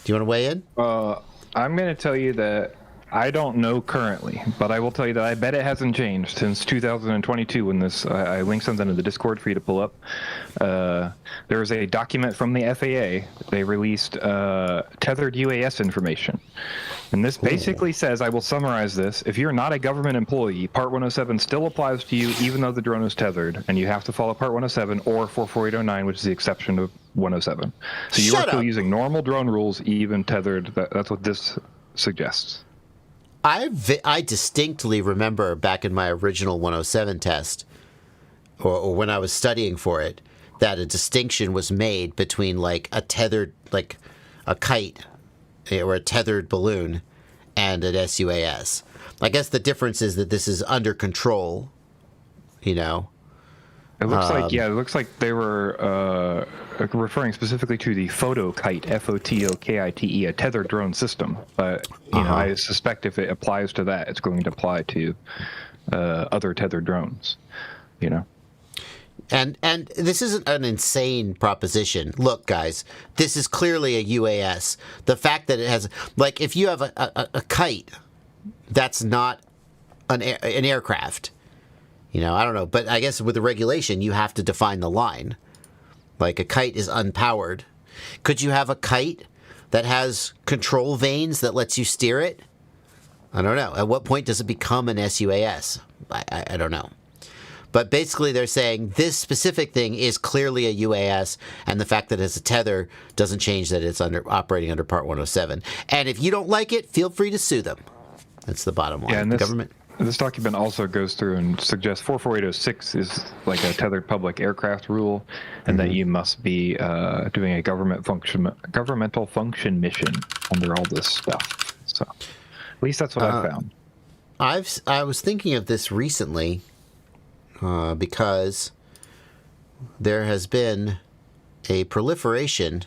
Do you want to weigh in? I'm going to tell you that I don't know currently, but I will tell you that I bet it hasn't changed since 2022 when this, I linked something in the Discord for you to pull up. There was a document from the FAA. They released tethered UAS information. And this basically says, I will summarize this, if you're not a government employee, Part 107 still applies to you even though the drone is tethered, and you have to follow Part 107 or 44809, which is the exception to 107. So you are still using normal drone rules, even tethered. That's what this suggests. I distinctly remember back in my original 107 test, or when I was studying for it, that a distinction was made between like a tethered, like a kite or a tethered balloon and an SUAS. I guess the difference is that this is under control, you know. It looks like, yeah, it looks like they were referring specifically to the photokite, FOTOKITE, a tethered drone system. But, you know, I suspect if it applies to that, it's going to apply to other tethered drones, you know. And this isn't an insane proposition. Look, guys, this is clearly a UAS. The fact that it has, like, if you have a kite, that's not an aircraft. You know, I don't know, but I guess with the regulation, you have to define the line. Like, a kite is unpowered. Could you have a kite that has control vanes that lets you steer it? I don't know. At what point does it become an SUAS? I don't know. But basically, they're saying this specific thing is clearly a UAS, and the fact that it's a tether doesn't change that it's operating under Part 107. And if you don't like it, feel free to sue them. That's the bottom line. Yeah, and the government. This document also goes through and suggests 44806 is like a tethered public aircraft rule, and that you must be doing a governmental function mission under all this stuff. So, at least that's what I found. I was thinking of this recently because there has been a proliferation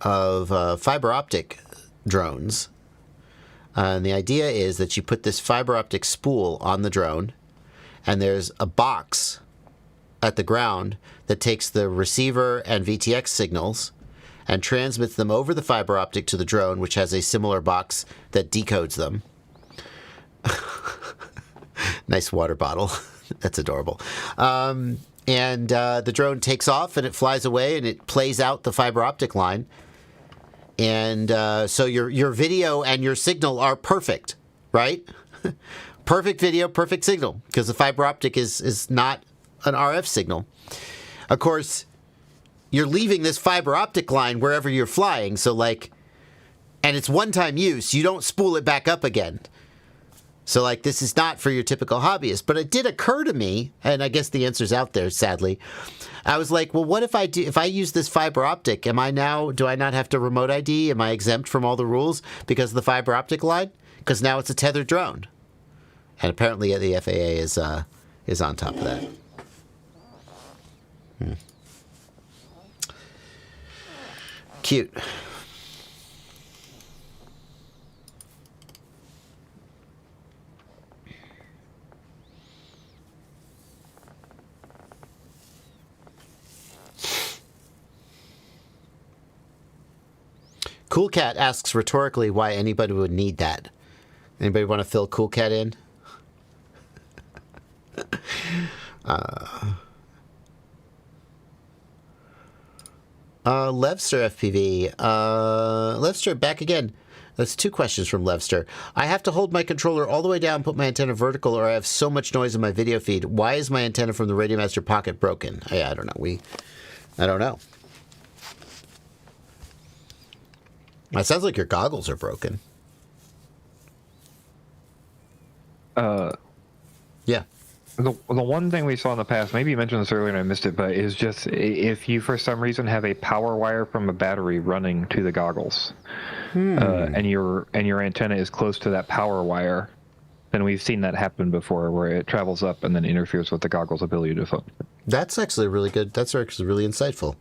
of fiber optic drones. And the idea is that you put this fiber optic spool on the drone, and there's a box at the ground that takes the receiver and VTX signals and transmits them over the fiber optic to the drone, which has a similar box that decodes them. Nice water bottle. That's adorable. And the drone takes off and it flies away and it plays out the fiber optic line. And so your video and your signal are perfect, right? Perfect video, perfect signal, because the fiber optic is not an RF signal. Of course, you're leaving this fiber optic line wherever you're flying, so like, and it's one-time use. You don't spool it back up again. So like, this is not for your typical hobbyist. But it did occur to me, and I guess the answer's out there, sadly. I was like, well, what if I use this fiber optic? Do I not have to remote ID? Am I exempt from all the rules because of the fiber optic line? Because now it's a tethered drone. And apparently the FAA is on top of that. Cute. Cool Cat asks rhetorically why anybody would need that. Anybody want to fill Cool Cat in? Levster FPV. Levster, back again. That's two questions from Levster. I have to hold my controller all the way down, put my antenna vertical, or I have so much noise in my video feed. Why is my antenna from the Radiomaster Pocket broken? I don't know. I don't know. It sounds like your goggles are broken. Yeah. The one thing we saw in the past, maybe you mentioned this earlier and I missed it, but is just if you for some reason have a power wire from a battery running to the goggles, and your antenna is close to that power wire, then we've seen that happen before where it travels up and then interferes with the goggles' ability to function. That's actually really good. That's actually really insightful.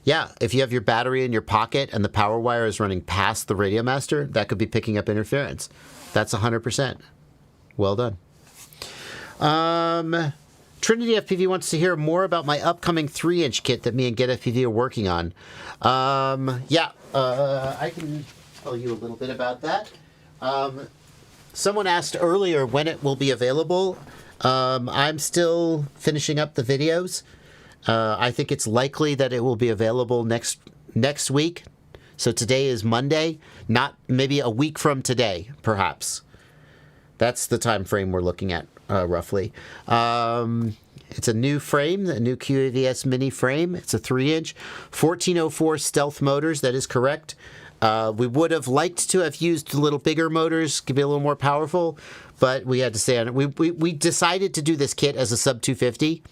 Yeah, if you have your battery in your pocket and the power wire is running past the Radiomaster, that could be picking up interference. That's 100%. Well done. Trinity FPV wants to hear more about my upcoming 3-inch kit that me and Get FPV are working on. I can tell you a little bit about that. Someone asked earlier when it will be available. I'm still finishing up the videos. I think it's likely that it will be available next week. So today is Monday, not maybe a week from today, perhaps. That's the time frame we're looking at, roughly. It's a new frame, a new QAVS mini frame. It's a 3-inch, 1404 stealth motors. That is correct. We would have liked to have used a little bigger motors, to be a little more powerful, but we had to stay on it. We decided to do this kit as a sub 250.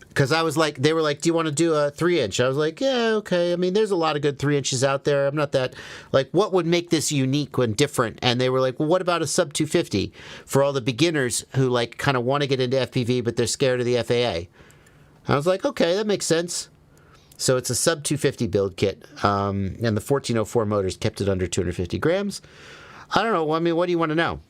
Because I was like, they were like, do you want to do a 3-inch? I was like, yeah, okay. I mean, there's a lot of good 3-inches out there. I'm not that, like, what would make this unique and different? And they were like, well, what about a sub 250 for all the beginners who, like, kind of want to get into FPV, but they're scared of the FAA? I was like, okay, that makes sense. So it's a sub 250 build kit. And the 1404 motors kept it under 250 grams. I don't know. I mean, what do you want to know?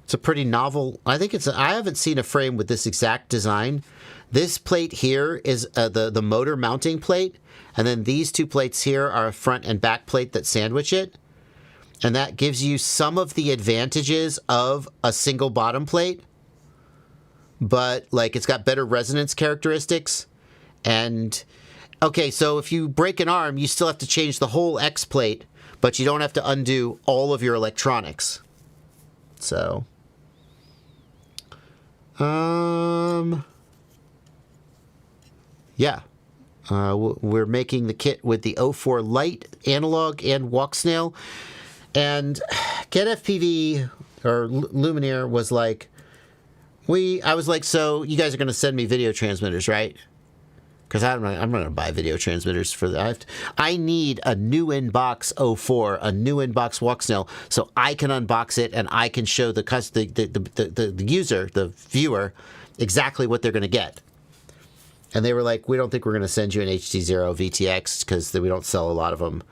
It's a pretty novel. I think I haven't seen a frame with this exact design. This plate here is the motor mounting plate, and then these two plates here are a front and back plate that sandwich it, and that gives you some of the advantages of a single bottom plate, but like it's got better resonance characteristics. And okay, so if you break an arm, you still have to change the whole X plate, but you don't have to undo all of your electronics. So yeah, we're making the kit with the 04 Lite analog and walk snail, and Get FPV or Lumineer was like, I was like, so you guys are going to send me video transmitters, right? because I'm going to buy video transmitters for that. I need a new inbox 04, a new inbox Walksnail, so I can unbox it and I can show the user, the viewer, exactly what they're going to get. And they were like, we don't think we're going to send you an HDZero VTX because we don't sell a lot of them.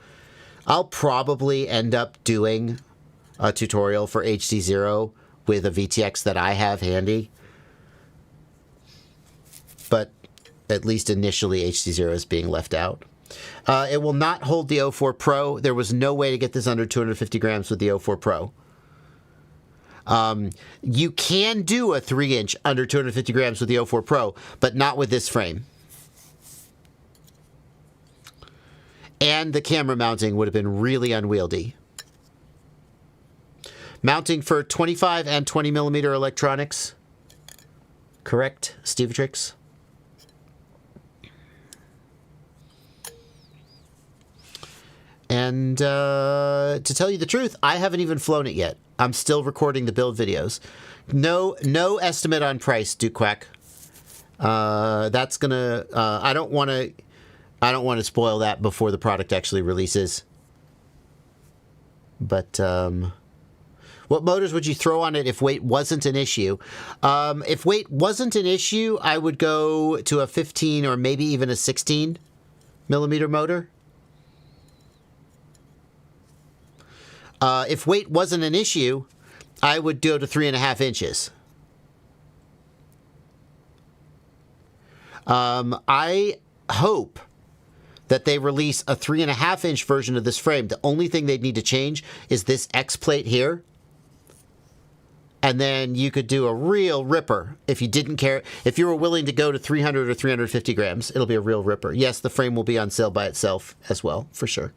I'll probably end up doing a tutorial for HDZero with a VTX that I have handy. But at least initially, HDZero is being left out. It will not hold the 04 Pro. There was no way to get this under 250 grams with the 04 Pro. You can do a 3-inch under 250 grams with the 04 Pro, but not with this frame. And the camera mounting would have been really unwieldy. Mounting for 25 and 20 millimeter electronics. Correct, Stevetrix? And to tell you the truth, I haven't even flown it yet. I'm still recording the build videos. No estimate on price, Duke Quack. That's gonna. I don't want to spoil that before the product actually releases. But what motors would you throw on it if weight wasn't an issue? If weight wasn't an issue, I would go to a 15 or maybe even a 16 millimeter motor. If weight wasn't an issue, I would go to 3.5 inches. I hope that they release a 3.5 inch version of this frame. The only thing they'd need to change is this X plate here. And then you could do a real ripper if you didn't care. If you were willing to go to 300 or 350 grams, it'll be a real ripper. Yes, the frame will be on sale by itself as well, for sure.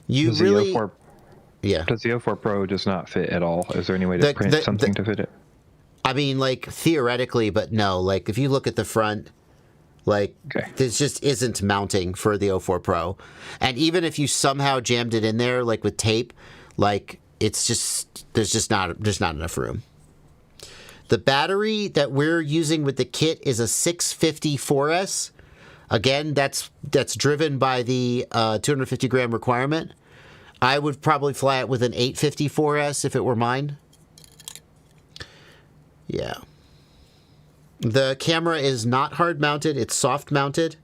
You does really, Does the 04 Pro just not fit at all? Is there any way to print something to fit it? I mean, like, theoretically, but no. Like, if you look at the front, like, this just isn't mounting for the 04 Pro. And even if you somehow jammed it in there, like, with tape, like, it's just, there's not enough room. The battery that we're using with the kit is a 650 4S. Again, that's driven by the 250 gram requirement. I would probably fly it with an 850 4S if it were mine. Yeah. The camera is not hard mounted, it's soft mounted.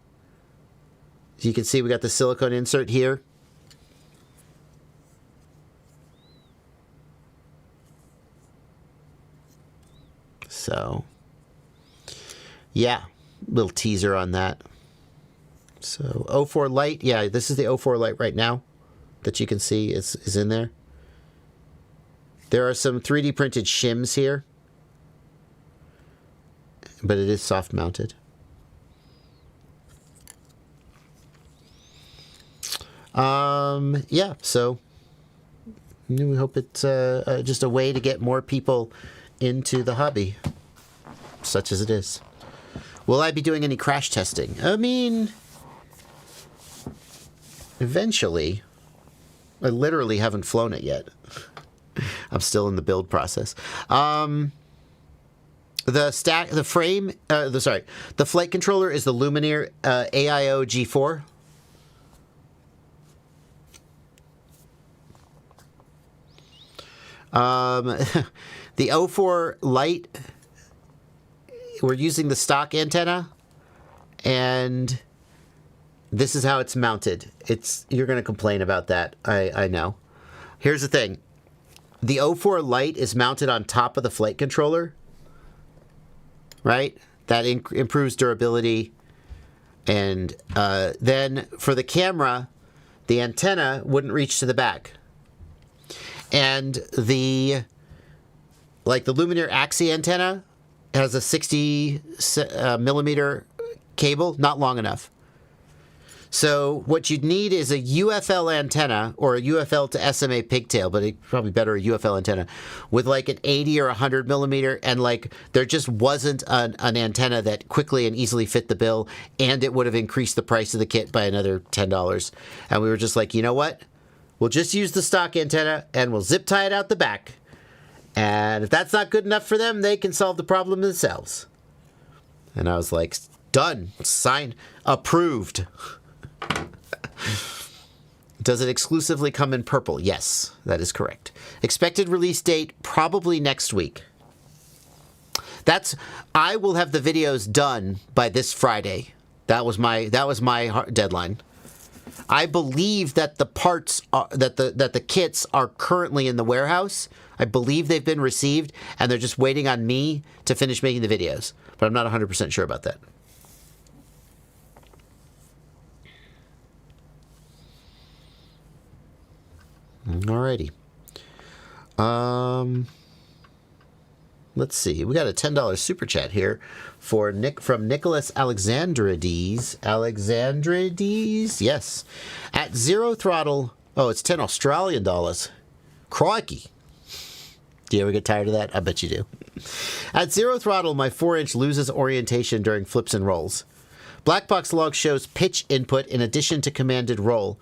As you can see, we got the silicone insert here. So, yeah, little teaser on that. So 04 Lite, yeah, this is the 04 Lite right now that you can see is in there. There are some 3D printed shims here, but it is soft mounted. Yeah, so we hope it's just a way to get more people into the hobby, such as it is. Will I be doing any crash testing? I mean, eventually. I literally haven't flown it yet. I'm still in the build process. The flight controller is the Lumineer AIO G4. The 04 Lite, we're using the stock antenna, and this is how it's mounted. You're going to complain about that. I know. Here's the thing. The 04 Lite is mounted on top of the flight controller, right? That improves durability. And then for the camera, the antenna wouldn't reach to the back. And the Lumineer Axie antenna has a 60 millimeter cable, not long enough. So what you'd need is a UFL antenna, or a UFL to SMA pigtail, but it's probably better a UFL antenna, with like an 80 or 100 millimeter, and like there just wasn't an antenna that quickly and easily fit the bill, and it would have increased the price of the kit by another $10. And we were just like, you know what? We'll just use the stock antenna, and we'll zip tie it out the back. And if that's not good enough for them, they can solve the problem themselves. And I was like, Done. Signed. Approved. Does it exclusively come in purple? Yes, that is correct. Expected release date, probably next week. I will have the videos done by this Friday. That was my deadline. I believe that the parts that the kits are currently in the warehouse. I believe they've been received, and they're just waiting on me to finish making the videos. But I'm not 100% sure about that. Alrighty. Let's see. We got a $10 super chat here from Nicholas Alexandrides. Alexandrides? Yes. At zero throttle. Oh, it's 10 Australian dollars. Crikey. Do you ever get tired of that? I bet you do. At zero throttle, my 4-inch loses orientation during flips and rolls. Blackbox log shows pitch input in addition to commanded roll.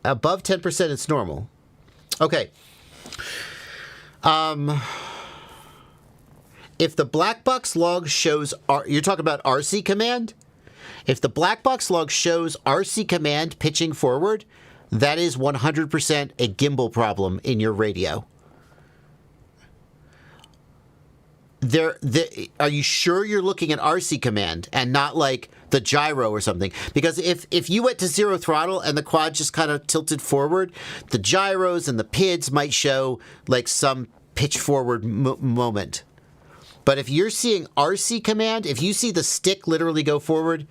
Above 10%, it's normal. Okay. If the Blackbox log shows... You're talking about RC command? If the Blackbox log shows RC command pitching forward, that is 100% a gimbal problem in your radio. Are you sure you're looking at RC command and not like the gyro or something? Because if you went to zero throttle and the quad just kind of tilted forward, the gyros and the PIDs might show like some pitch forward moment. But if you're seeing RC command, if you see the stick literally go forward,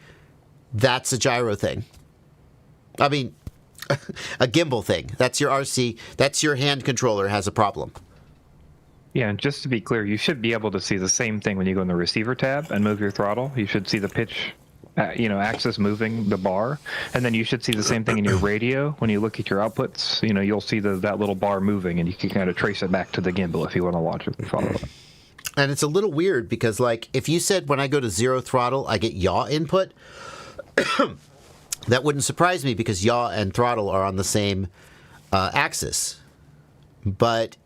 that's a gyro thing. I mean, a gimbal thing. That's your RC. That's your hand controller has a problem. Yeah, and just to be clear, you should be able to see the same thing when you go in the receiver tab and move your throttle. You should see the pitch, axis moving the bar, and then you should see the same thing in your radio. When you look at your outputs, you'll see that little bar moving, and you can kind of trace it back to the gimbal if you want to watch it and follow it. And it's a little weird because, like, if you said when I go to zero throttle, I get yaw input, that wouldn't surprise me because yaw and throttle are on the same axis. But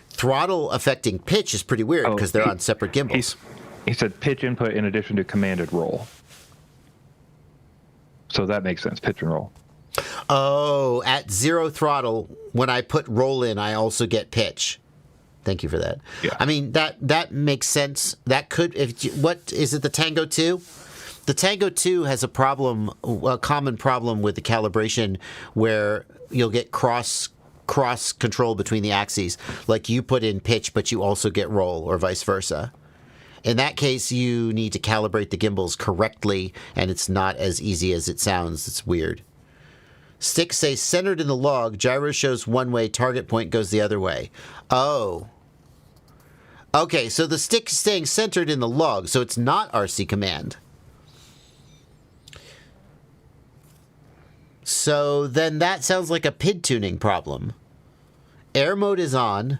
throttle affecting pitch is pretty weird because they're on separate gimbals. He said pitch input in addition to commanded roll. So that makes sense, pitch and roll. Oh, at zero throttle, when I put roll in, I also get pitch. Thank you for that. Yeah. I mean, that makes sense. That could, what is it, the Tango 2? The Tango 2 has a common problem with the calibration where you'll get cross control between the axes. Like you put in pitch, but you also get roll, or vice versa. In that case, you need to calibrate the gimbals correctly, and it's not as easy as it sounds. It's weird. Stick says centered in the log. Gyro shows one way. Target point goes the other way. Oh. Okay, so the stick is staying centered in the log, so it's not RC command. So then that sounds like a PID tuning problem. Air mode is on.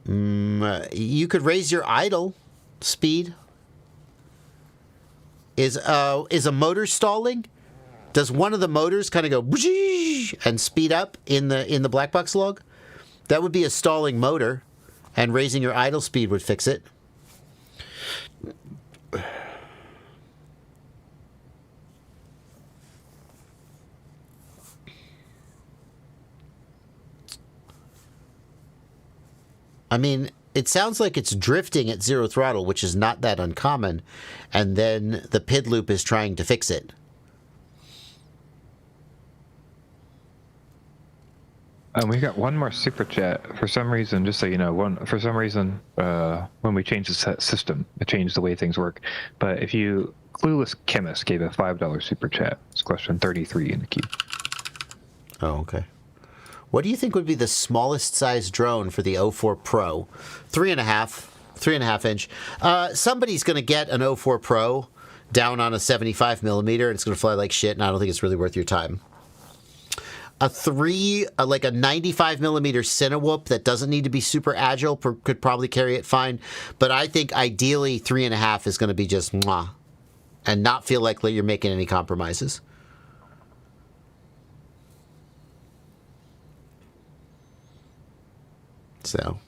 You could raise your idle speed. Is a motor stalling? Does one of the motors kind of go and speed up in the Blackbox log? That would be a stalling motor, and raising your idle speed would fix it. I mean, it sounds like it's drifting at zero throttle, which is not that uncommon, and then the PID loop is trying to fix it. We got one more super chat. For some reason, just so you know, when we changed the system, it changed the way things work. But if you, Clueless Chemist gave a $5 super chat. It's question 33 in the queue. Oh, okay. What do you think would be the smallest size drone for the O4 Pro? 3.5 inch. Somebody's going to get an O4 Pro down on a 75 millimeter, and it's going to fly like shit, and I don't think it's really worth your time. Like a 95 millimeter Cinewhoop that doesn't need to be super agile could probably carry it fine, but I think ideally 3.5 is going to be just mwah, and not feel like you're making any compromises. So,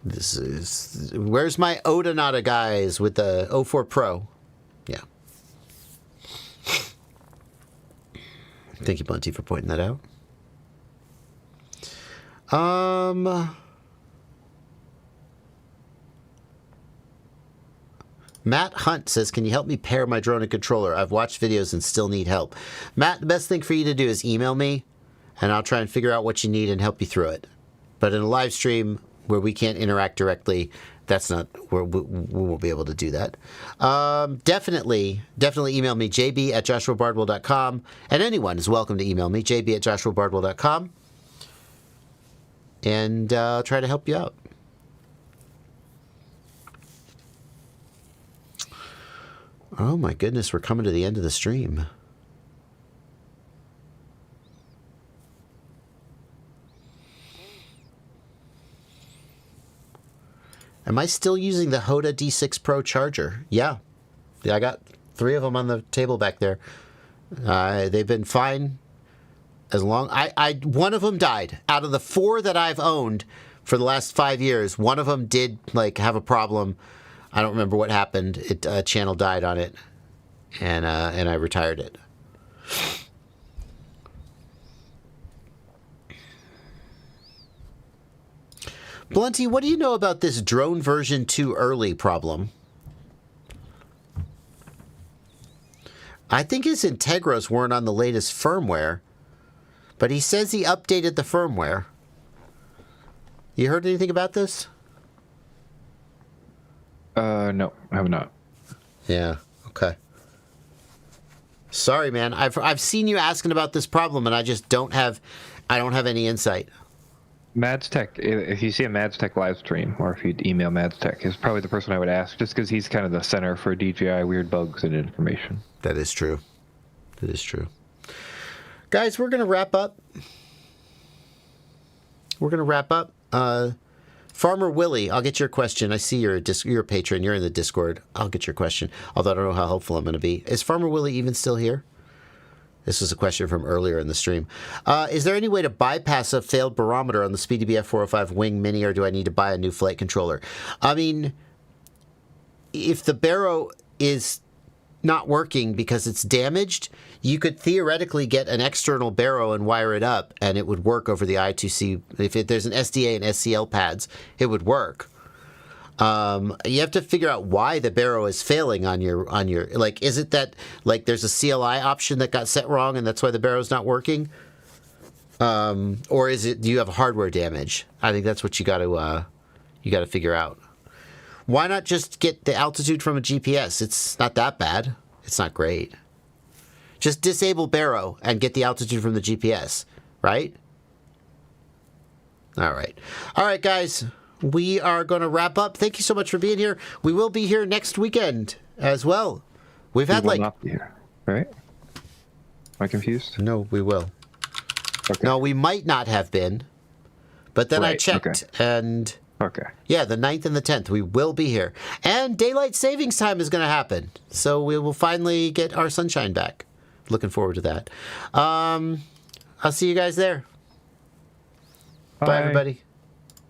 This is... Where's my Odonata guys with the 04 Pro? Yeah. Thank you, Bunty, for pointing that out. Matt Hunt says, can you help me pair my drone and controller? I've watched videos and still need help. Matt, the best thing for you to do is email me, and I'll try and figure out what you need and help you through it. But in a live stream where we can't interact directly, that's not where we won't be able to do that. Definitely email me, jb@joshuabardwell.com, and anyone is welcome to email me, jb@joshuabardwell.com, and I'll try to help you out. Oh my goodness, we're coming to the end of the stream. Am I still using the Hoda D6 Pro charger? Yeah, I got 3 of them on the table back there. They've been fine as long... one of them died. Out of the 4 that I've owned for the last 5 years, one of them did have a problem. I don't remember what happened. A channel died on it, and I retired it. Blunty, what do you know about this drone version 2 early problem? I think his Integros weren't on the latest firmware, but he says he updated the firmware. You heard anything about this? No, I have not. Yeah, okay. Sorry, man. I've seen you asking about this problem, and I just don't have any insight. Mads Tech, if you see a Mads Tech live stream, or if you'd email Mads Tech, is probably the person I would ask, just because he's kind of the center for DJI weird bugs and information. That is true. That is true. Guys, we're going to wrap up. Farmer Willie, I'll get your question. I see you're a patron. You're in the Discord. I'll get your question, although I don't know how helpful I'm going to be. Is Farmer Willie even still here? This was a question from earlier in the stream. Is there any way to bypass a failed barometer on the SpeedyBF 405 Wing Mini, or do I need to buy a new flight controller? I mean, if the Baro is not working because it's damaged, you could theoretically get an external Baro and wire it up, and it would work over the I2C. If there's an SDA and SCL pads, it would work. You have to figure out why the Baro is failing on your is it that there's a CLI option that got set wrong and that's why the Baro's not working, or do you have hardware damage? I think that's what you got to figure out. Why not just get the altitude from a GPS? It's not that bad. It's not great. Just disable Baro and get the altitude from the GPS, right? All right, guys. We are going to wrap up. Thank you so much for being here. We will be here next weekend as well. We will not be here, right? Am I confused? No, we will. Okay. No, we might not have been, but then I checked, and yeah, the 9th and the 10th, we will be here. And daylight savings time is going to happen, so we will finally get our sunshine back. Looking forward to that. I'll see you guys there. Bye everybody.